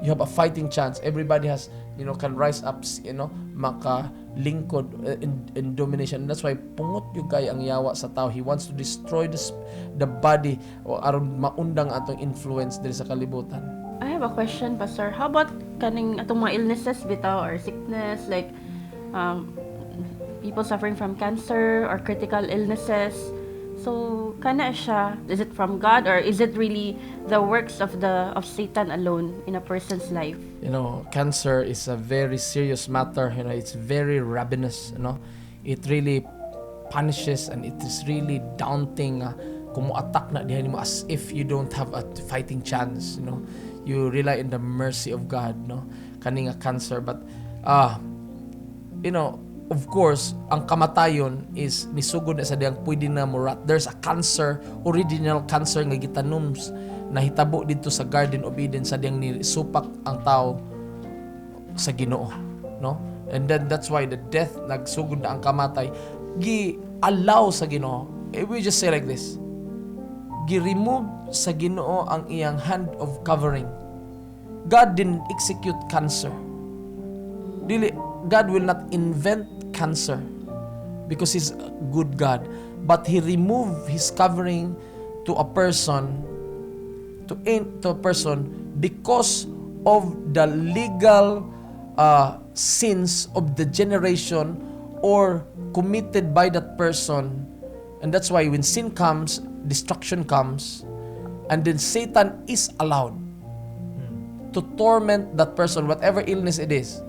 You have a fighting chance. Everybody has, you know, can rise up, you know, makalingkod in domination. That's why pungot yung kay ang yawa sa tao. He wants to destroy the body o aron maundang atong influence diri sa kalibutan. I have a question, Pastor. How about kaning atong mga illnesses bitaw or sickness, like people suffering from cancer or critical illnesses? So kana siya, is it from God or is it really the works of Satan alone in a person's life? You know, cancer is a very serious matter. You know, it's very ravenous. You know, it really punishes and it is really daunting. Kung mo-attack na dihan mo as if you don't have a fighting chance. You know, you rely on the mercy of God. No, kaning cancer, but you know. Of course, ang kamatayon is nisugod na sa diyang pwede na murat. There's a cancer, original cancer nga gitanom na hitabo dito sa Garden of Eden sa diyang nisupak ang tao sa Ginoo, no? And then that's why the death nagsugod na ang kamatay gi-allow sa Ginoo. We just say like this. Gi-remove sa Ginoo ang iyang hand of covering. God didn't execute cancer. God will not invent cancer because He's a good God, but He removed His covering to a person, because of the legal sins of the generation or committed by that person. And that's why when sin comes, destruction comes, and then Satan is allowed to torment that person, whatever illness it is.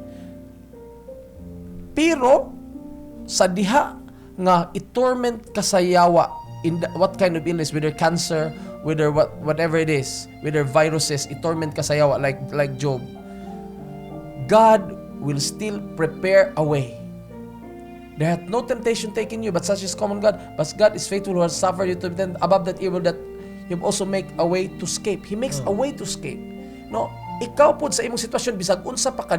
Pero sa diha nga i-torment ka sa yawa in what kind of illness, whether cancer, whether whatever it is, whether viruses, i-torment ka sa yawa like Job, God will still prepare a way. There hath no temptation taken you, but such is common God. But God is faithful, who has suffered you to be above that evil, that He will also make a way to escape. He makes a way to escape. No, ikaw po sa imong sitwasyon bisag unsa pa ka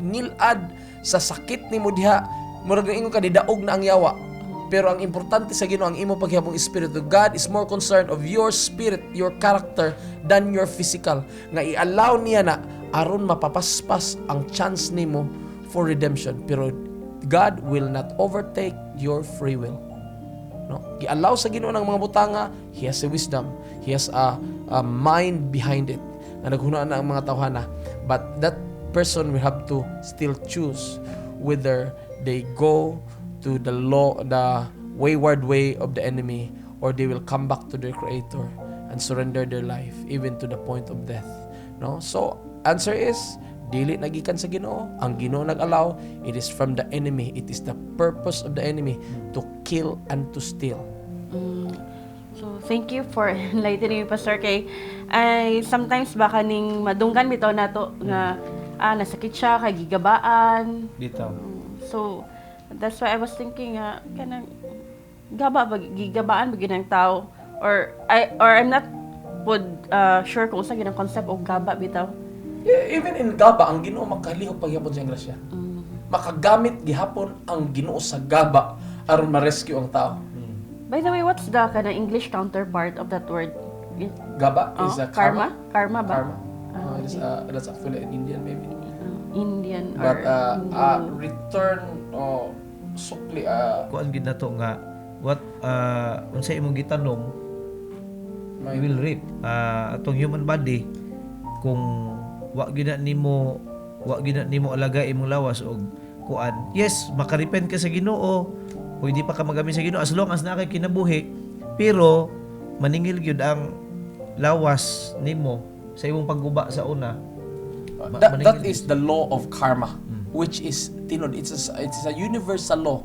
nilad sa sakit nimo diha, murag ingon ka didaog na ang yawa. Pero ang importante sa Ginoo ang imo paghihapong espiritu. God is more concerned of your spirit, your character than your physical. Nga i-allow niya na aron mapapaspas ang chance nimo for redemption. Pero God will not overtake your free will. No? I-allow sa Ginoo ng mga butanga, He has a wisdom. He has a mind behind it. Na naghunaan na ang mga tawhana. But that person will have to still choose whether they go to the wayward way of the enemy, or they will come back to their Creator and surrender their life even to the point of death. No? So answer is dili nagikan sa Ginoo. Ang Ginoo nag-allow, it is from the enemy. It is the purpose of the enemy to kill and to steal. So, thank you for enlightening me, Pastor, kay ay sometimes baka ning madunggan bitaw nato nga nasakit siya kay gigabaan. Bitaw. So, that's why I was thinking kanang gigabaan ba ginang tao, or I'm not sure kung sa ginang concept og gaba bitaw. Yeah, even in gaba, ang Ginoo makalihok paghapon sa grasya. Makagamit gihapon ang Ginoo sa gaba aron ma-rescue ang tao. By the way, what's the kind of English counterpart of that word? Gaba is a karma? Karma ba? Karma. That's actually an Indian maybe. Indian But or return o sukli Kuan gid nato nga what unsa imong gitanong you will reap. Atong human body kung wa gyud na nimo alaga imong lawas og kuan. Yes, makarepent ka sa Ginoo. Pwede pa ka magamit sa Ginoo as long as nakay kinabuhi. Pero maningil gyud ang lawas nimo sa imong pagguba sa una. that is the law of karma, which is tinod, it's a universal law.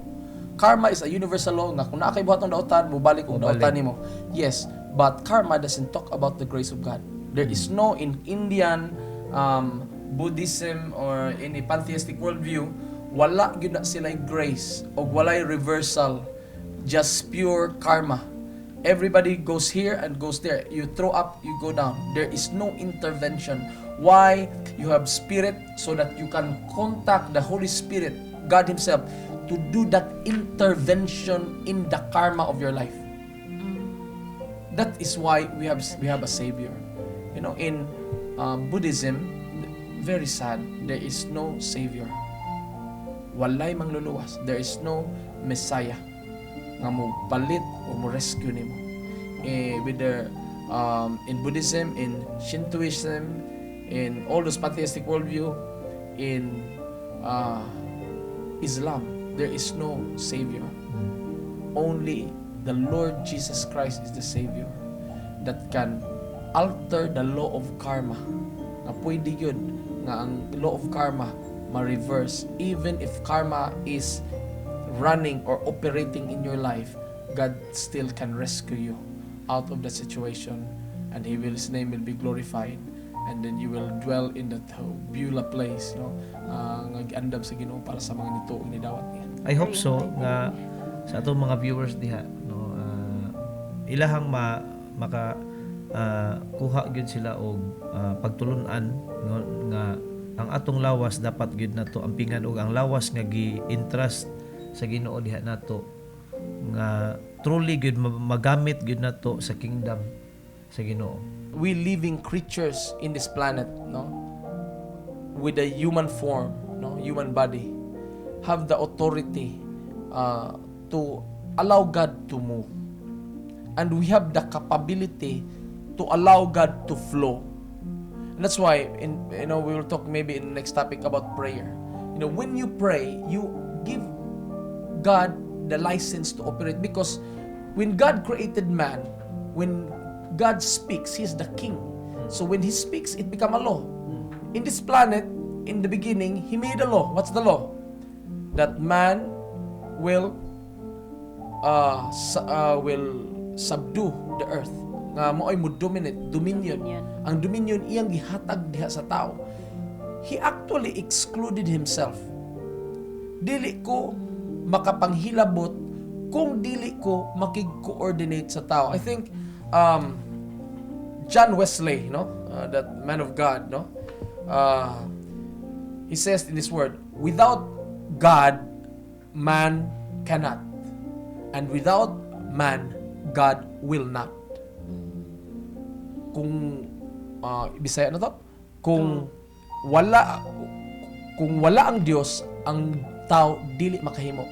Karma is a universal law nga kung naa kay buhaton daotan mobalik ang daotan nimo. Yes, but karma doesn't talk about the grace of God. There is no in Indian Buddhism or any pantheistic worldview, wala gyud na sila grace o walay reversal, just pure karma. Everybody goes here and goes there. You throw up, you go down. There is no intervention. Why? You have spirit so that you can contact the Holy Spirit, God Himself, to do that intervention in the karma of your life. That is why we have a Savior. You know, in Buddhism, very sad, there is no Savior. Walay mangluluwas. There is no Messiah nga mo palit o mo rescue nimo. With the in Buddhism, in Shintoism, in all those pantheistic worldview, in Islam, there is no Savior. Only the Lord Jesus Christ is the Savior that can alter the law of karma. Nga pwede yun nga ang law of karma ma-reverse. Even if karma is running or operating in your life, God still can rescue you out of the situation, and His name will be glorified, and then you will dwell in that Beulah place, no? Nga giandam sa Ginoo para sa mga nituong ni dawat niya. I hope so nga sa atong mga viewers diha no ilahang maka kuha gyud sila og pagtulun-an no, nga ang atong lawas dapat gyud nato ampingan og ang lawas nga gi-entrust sa Ginoo diha nato nga truly gyud magamit gyud nato sa kingdom sa Ginoo. We living creatures in this planet, no, with a human form, no, human body, have the authority to allow God to move, and we have the capability to allow God to flow. And that's why we will talk maybe in the next topic about prayer. When you pray, you give God the license to operate, because when God created man, when God speaks, He's the king. So when He speaks, it become a law. In this planet, in the beginning, He made a law. What's the law? That man will subdue the earth. Nga mo ay mo dominate, dominion. Ang dominion iyang gihatag diha sa tao. He actually excluded Himself. Dili ko makapanghilabot kung dili ko makig-coordinate sa tao. I think John Wesley, that man of God, he says in this word, without God, man cannot, and without man, God will not. Kung Bisaya na to, kung wala ang Dios, ang tao dili makahimo.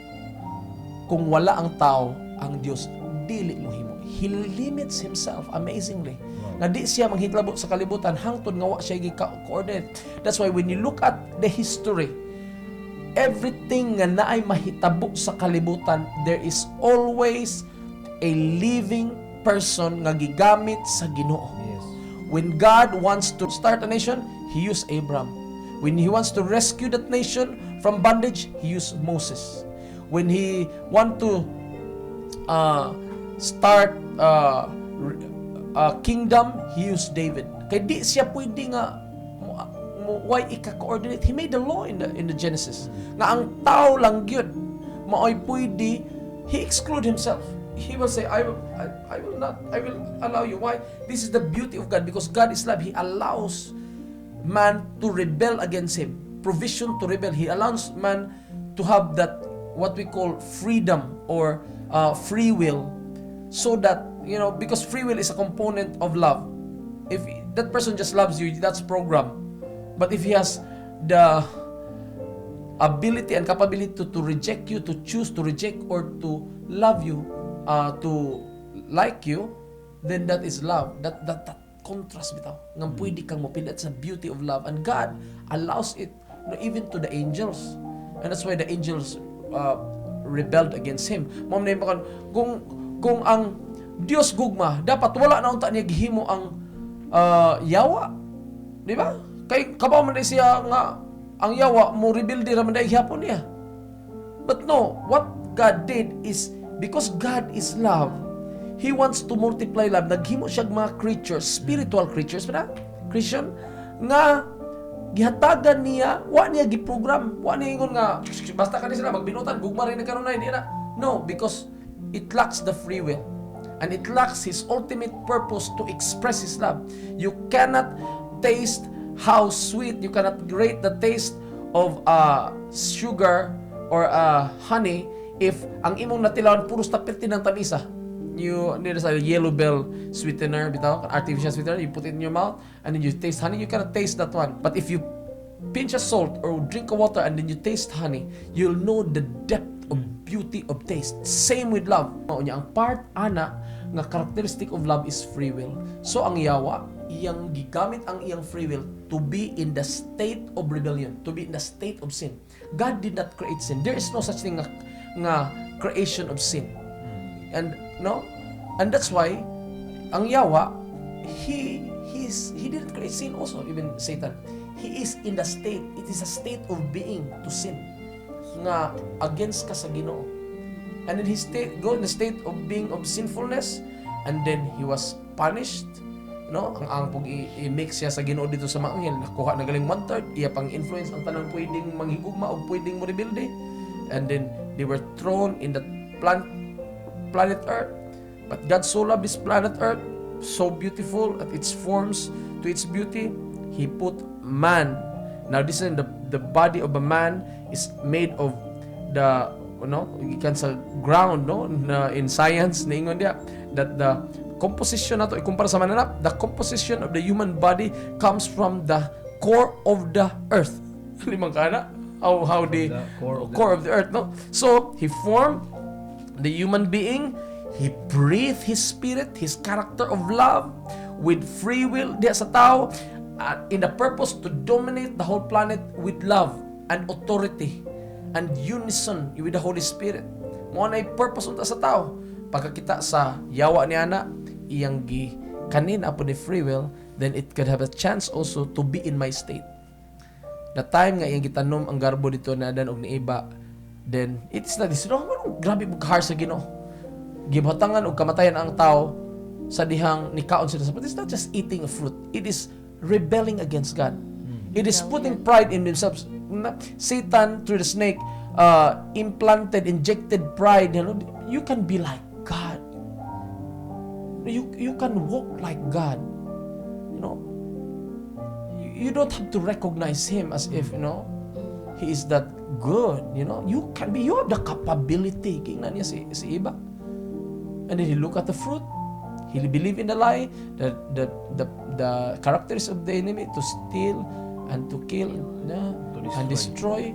Kung wala ang tao, ang Dios dili mohimo. He limits Himself amazingly. Nga di siya manghitlabot sa kalibutan hangtod nga wa siya gi-coordinate. That's why when you look at the history, everything nga naay mahitabo sa kalibutan, there is always a living person nga gigamit sa Ginoo. Yes. When God wants to start a nation, He used Abraham. When He wants to rescue that nation from bondage, He used Moses. When He want to start kingdom, he used David. Kay di siya pwede nga why ika-coordinate. He made the law in the Genesis. Nga ang tao lang gyud maoy pwede, he exclude himself. He will say, I will allow you. Why? This is the beauty of God, because God is love. He allows man to rebel against him. Provision to rebel. He allows man to have that what we call freedom or free will, so that, you know, because free will is a component of love. If that person just loves you, that's program. But if he has the ability and capability to reject you, to choose to reject or to love you, to like you, then that is love. That contrast bitaw. Nga pwede kang mopili. That's the beauty of love. And God allows it, you know, even to the angels. And that's why the angels rebelled against him. Mao na yung kung ang Dios gugma, dapat wala na unta niya gihimo ang yawa. Di ba? Kay kabaw man siya nga ang yawa mo rebelde ra man day hapon niya. But no, what God did is, because God is love, He wants to multiply love. Naghimo siya mga creatures, spiritual creatures, ba? Christian, nga gihatagan niya, wa niya giprogram, wa niya ingon nga basta kani sila magbinutan, gugma rin karon na, hindi na. No, because it lacks the free will. And it lacks His ultimate purpose to express His love. You cannot taste how sweet, you cannot rate the taste of sugar or honey if ang imong natilawan puros tapirti ng tamisa. You need a yellow bell sweetener, bitaw, artificial sweetener, you put it in your mouth and then you taste honey, you cannot taste that one. But if you pinch a salt or drink a water and then you taste honey, you'll know the depth of beauty of taste. Same with love. Ang part ana nga characteristic of love is free will. So ang yawa, iyang gigamit ang iyang free will to be in the state of rebellion, to be in the state of sin. God did not create sin. There is no such thing nga creation of sin. And no, and that's why ang yawa, he didn't create sin also. Even Satan, he is in the state. It is a state of being to sin, nga against ka sa Ginoo. And then he go in the state of being of sinfulness, and then he was punished. No, ang pag i-mix siya sa Ginoo dito sa mga anghel, nakuha na galing 1/3, iya pang influence ang tanang pwedeng manghigugma o pwedeng mo rebelde. And then they were thrown in the planet Earth. But God so loved this planet Earth, so beautiful at its forms, to its beauty, He put man. Now this is the body of a man is made of the, you know, ikan sa ground, no, na in science ningon dia that the composition nato ikumpara sa mananap, the composition of the human body comes from the core of the earth. Limang kana how the core of the earth, no? So he formed the human being, he breathed his spirit, his character of love with free will diya sa tao, in the purpose to dominate the whole planet with love and authority and unison with the Holy Spirit. Mo na purpose unta sa tao. Pagkakita sa yawa ni ana, iyang kanin upon the free will, then it could have a chance also to be in my state. The time nga iyang gitanom ang garbo dito na dan og niiba, then it's not this, no, grabe maghar sa Ginoo. Gibatangan og kamatayan ang tao sa dihang nikaon sila sa, but it's not just eating a fruit. It is rebelling against God. It is putting pride in themselves. Satan through the snake injected pride. You know, you can be like God. You can walk like God. You know, you don't have to recognize Him as if, you know, He is that good. You know, you have the capability. Kingnan niya si iba. And then he look at the fruit. He believe in the lie, the characters of the enemy to steal and to kill, and destroy,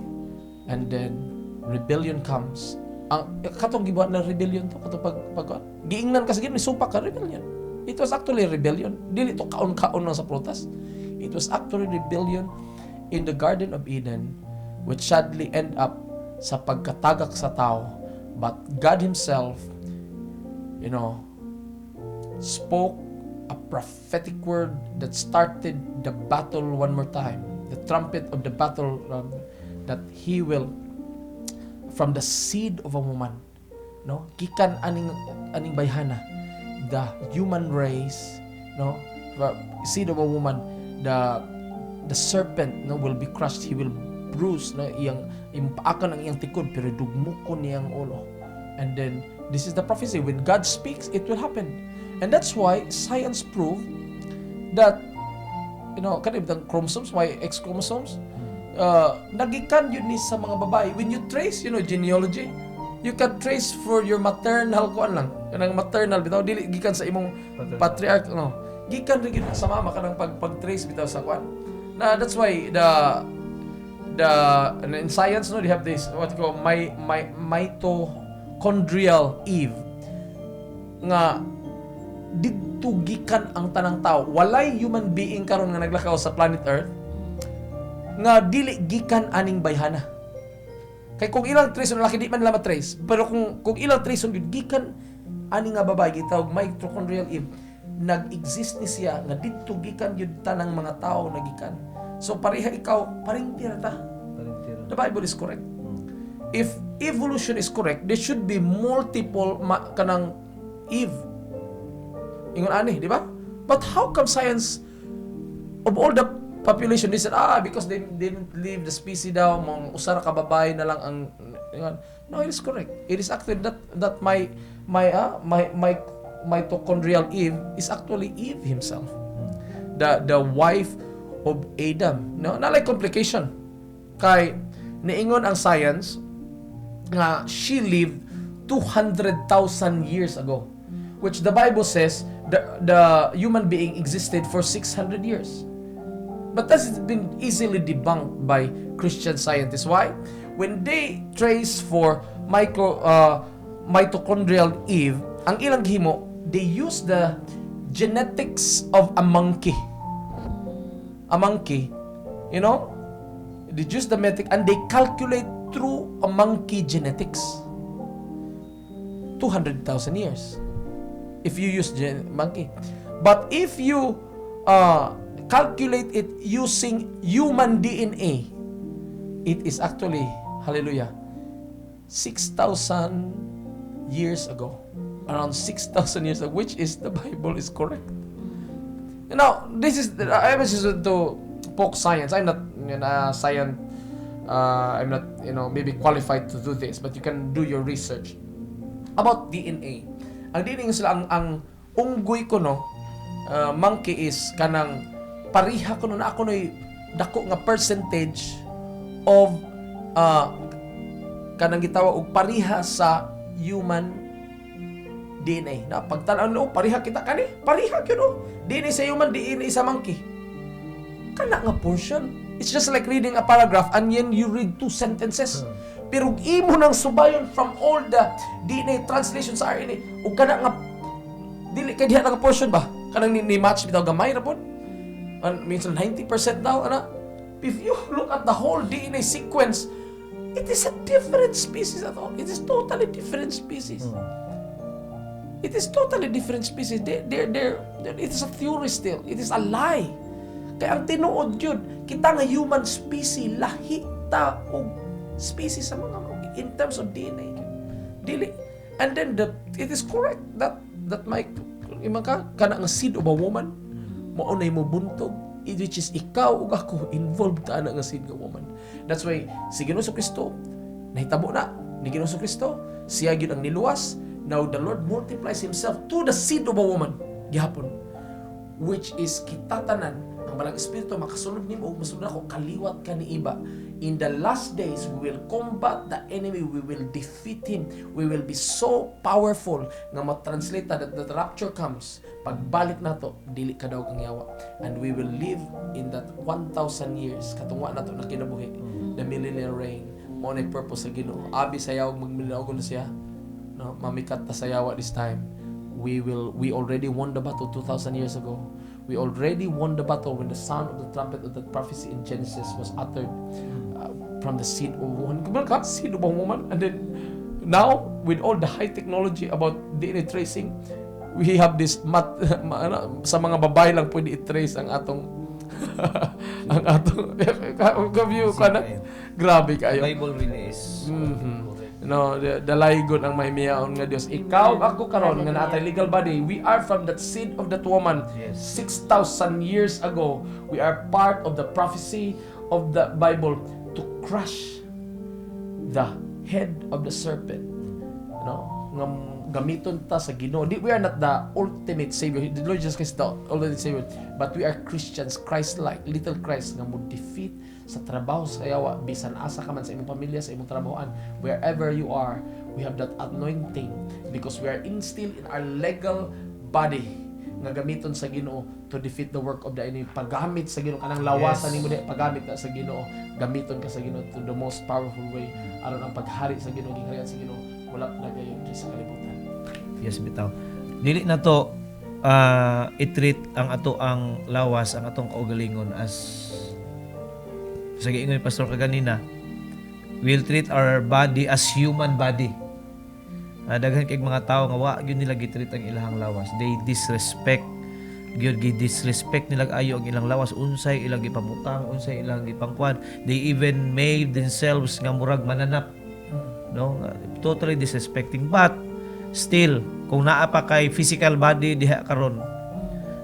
and then rebellion comes. Ang katong gibuhat na rebellion to, katong pag giingnan kasi gid supak ka rebellion. It was actually rebellion. Dili to kaon-kaon lang sa prutas. It was actually rebellion in the Garden of Eden, which sadly end up sa pagkatagak sa tao. But God Himself, you know, spoke a prophetic word that started the battle one more time. The trumpet of the battle, that He will, from the seed of a woman, no, gikan aning bayhana, the human race, no, the seed of a woman, the serpent, no, will be crushed, he will bruise, no, iyang impaakan ang iyang tikod pero dugmukon niyang ulo. And then this is the prophecy, when God speaks it will happen. And that's why science proved that, you know, kanib ang chromosomes, X chromosomes, nagikan yun ni sa mga babae. When you trace, you know, genealogy, you can trace for your maternal kuan lang. Kanang maternal bitaw dili gikan sa imong patriarch, no. Gikan rin sa mama kanang pag-trace bitaw sa kuan. Na that's why in science, no, they have this what you call mitochondrial Eve nga didto gikan ang tanang tao. Walay human being karon nga naglakaw sa planet Earth nga dili gikan aning bayhana. Kay kung ilang trace ng laki di man nila matrace, pero kung ilang trace ng gikan ani nga babae gitawag mitochondrial Eve, nag-exist ni siya nga didto gikan yun tanang mga tao nagikan. So pareha ikaw, paring tirata. The Bible is correct. If evolution is correct, there should be multiple kanang Eve. Ingon ani, di ba? But how come science of all the population, they said, because they didn't leave the species daw, mga usara ka babae na lang ang, no, it is correct. It is actually that my mitochondrial Eve is actually Eve himself. The wife of Adam. No, na like complication. Kay, niingon ang science, nga she lived 200,000 years ago. Which the Bible says, the human being existed for 600 years. But that's been easily debunked by Christian scientists. Why? When they trace for mitochondrial Eve, ang ilang gihimo, they use the genetics of a monkey. A monkey, you know? They use the metric and they calculate through a monkey genetics. 200,000 years. If you use monkey. But if you calculate it using human DNA, it is actually, hallelujah, 6,000 years ago. Around 6,000 years ago, which is the Bible is correct. You know, this is, I was just to poke science. I'm not science, I'm not, maybe qualified to do this, but you can do your research about DNA. Ang DNA sila, ang unggoy ko, no, monkey is kanang pariha ko na ako no'y dako nga percentage of kanang gitawag og pariha sa human DNA. Na pagtan-aw pariha kita kani, pariha gyud no. DNA sa human, DNA sa monkey. Kana nga portion. It's just like reading a paragraph and then you read 2 sentences. Pero imo nang subayon from all the DNA translation sa RNA ug kana nga dili kay diha nga portion ba? Kanang ni match bitaw gamay ra pod. Minsan 90% daw ana. If you look at the whole DNA sequence, it is a different species at all. It is totally different species. It is totally different species. It is a theory still. It is a lie. Kaya ang tinuod yun, kita nga human species, lahi ta og species sa mga in terms of DNA. Dili. And then it is correct that my kana nga seed of a woman, maunay mo buntog, which is ikaw ug ako involved ta nga seed nga woman. That's why si Ginoong Kristo nahitabo na ni Ginoong Kristo, siya gyud ang niluwas. Now the Lord multiplies himself to the seed of a woman gihapon, which is kita tanan ang Balang Espiritu makasunod nimo ug masunod ako kaliwat ka ni iba. In the last days we will combat the enemy, we will defeat him, we will be so powerful nga ma-translate that the rapture comes. Pagbalik nato dili ka daw kang yawa, and we will live in that 1,000 years katungwa nato na kinabuhi, the millennial reign. Mo na purpose sa Ginoo, abi sayaw magminaog na siya, no, mamikat ta sayawa this time. We already won the battle 2,000 years ago. We already won the battle when the sound of the trumpet of the prophecy in Genesis was uttered from the seed of woman. Seed of a woman. And then now, with all the high technology about DNA tracing, we have this sa mga babae lang pwede i-trace ang atong ang atong view kana. Grabe kayo. Bible really is correct. dalaygon ang mahimiyaon nga Dios. Ikaw ako karon nga natay legal body, we are from that seed of that woman. Yes. 6,000 years ago, we are part of the prophecy of the Bible to crush the head of the serpent. Nga gamiton ta sa Ginoo. We are not the ultimate savior. The Lord Jesus Christ is the ultimate savior, but we are Christians, Christ-like, little Christ nga mo defeat sa trabaho sa yawa, bisan asa ka man sa imong pamilya, sa imong trabahoan, wherever you are, we have that anointing because we are instilled in our legal body nga gamiton sa Ginoo to defeat the work of the enemy. Paggamit sa Ginoo kanang lawasan nimo di paggamit ka sa Ginoo, gamiton ka sa Ginoo to the most powerful way aron ang paghari sa Ginoo, gingharian sa Ginoo wala na kayo sa kalibutan. Yes, bitaw. Dili na to i-treat ang ato ang lawas, ang atong kaugalingon as sa giingon ni Pastor kaganina, we'll treat our body as human body. Daghan kay mga tao nga wa gyud nila gitreat ang ilang lawas. They disrespect gyud disrespect nila ayo ang ilang lawas, unsay ilang gipamutang, unsay ilang gipangkuan. They even made themselves nga murag mananap. No? Totally disrespecting, but still kung naa pa kay physical body diha karon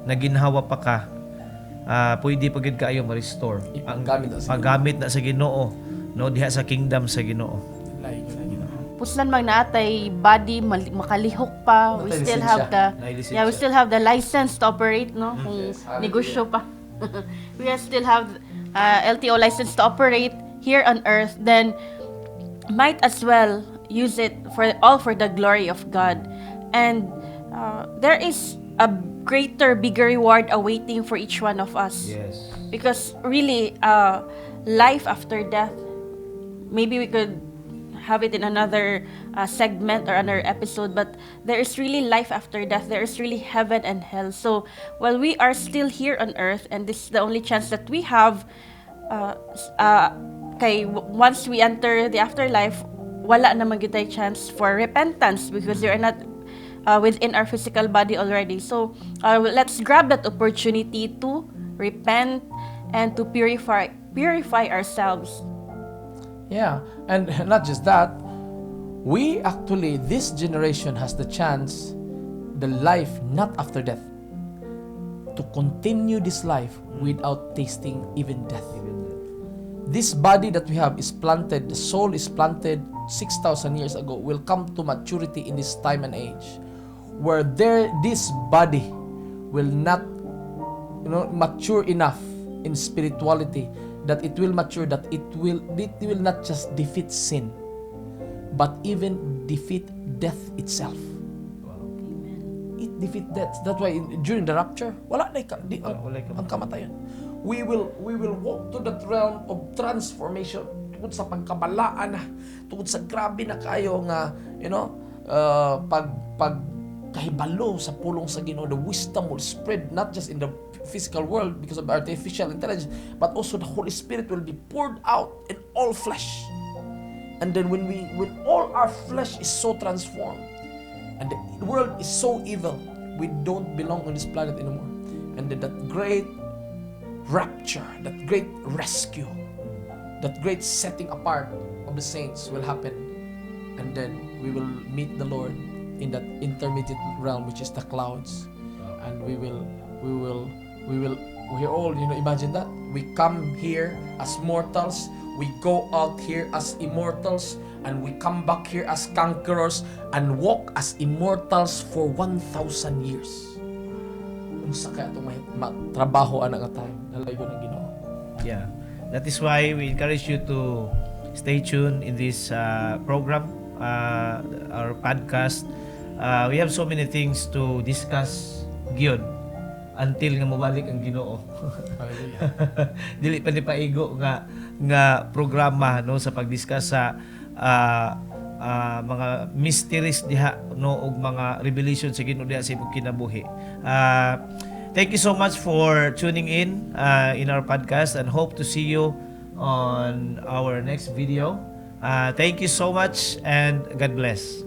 naginhawa pa ka, pwede pa gid kaayo ma-restore ang paggamit na sa Ginoo, no, diha sa kingdom sa Ginoo. Puslan mag naatay body makalihok pa, we Natay still lisensya. have the Lisensya. we still have the license to operate, no, kung negosyo pa. We still have LTO license to operate here on earth, then might as well use it for the glory of God. And there is a greater, bigger reward awaiting for each one of us. Yes. Because really, life after death, maybe we could have it in another segment or another episode, but there is really life after death. There is really heaven and hell. So while we are still here on earth, and this is the only chance that we have, once we enter the afterlife, wala naman gyud tay chance for repentance because we are not within our physical body already. So let's grab that opportunity to repent and to purify ourselves. Yeah, and not just that, we actually, this generation has the chance, the life not after death, to continue this life without tasting even death. This body that we have is planted, the soul is planted 6,000 years ago, will come to maturity in this time and age, where this body will not, mature enough in spirituality, that it will mature, that it will not just defeat sin, but even defeat death itself. It defeat death. That's why during the rapture, wala na ang kamatayan. We will walk to that realm of transformation tungod sa pagkabalaan na, tungod sa grabe na kayo nga, pagkahibalo sa pulong sa Ginoo. The wisdom will spread not just in the physical world because of artificial intelligence, but also the Holy Spirit will be poured out in all flesh. And then when all our flesh is so transformed and the world is so evil, we don't belong on this planet anymore. And then that great rapture, that great rescue, that great setting apart of the saints will happen. And then we will meet the Lord in that intermediate realm, which is the clouds. And we all, imagine that. We come here as mortals, we go out here as immortals, and we come back here as conquerors and walk as immortals for 1,000 years. Unsa kaya itong trabaho ang time nalayo ng Ginoo. Yeah. That is why we encourage you to stay tuned in this program, our podcast. We have so many things to discuss gyud until nga mabalik ang Ginoo. Dili pa ni paigo nga programa, no, sa pagdiscuss sa mga mysteries diha, no, ug mga revelation sa Ginoo diha sa imong kinabuhi. Thank you so much for tuning in our podcast, and hope to see you on our next video. Thank you so much, and God bless.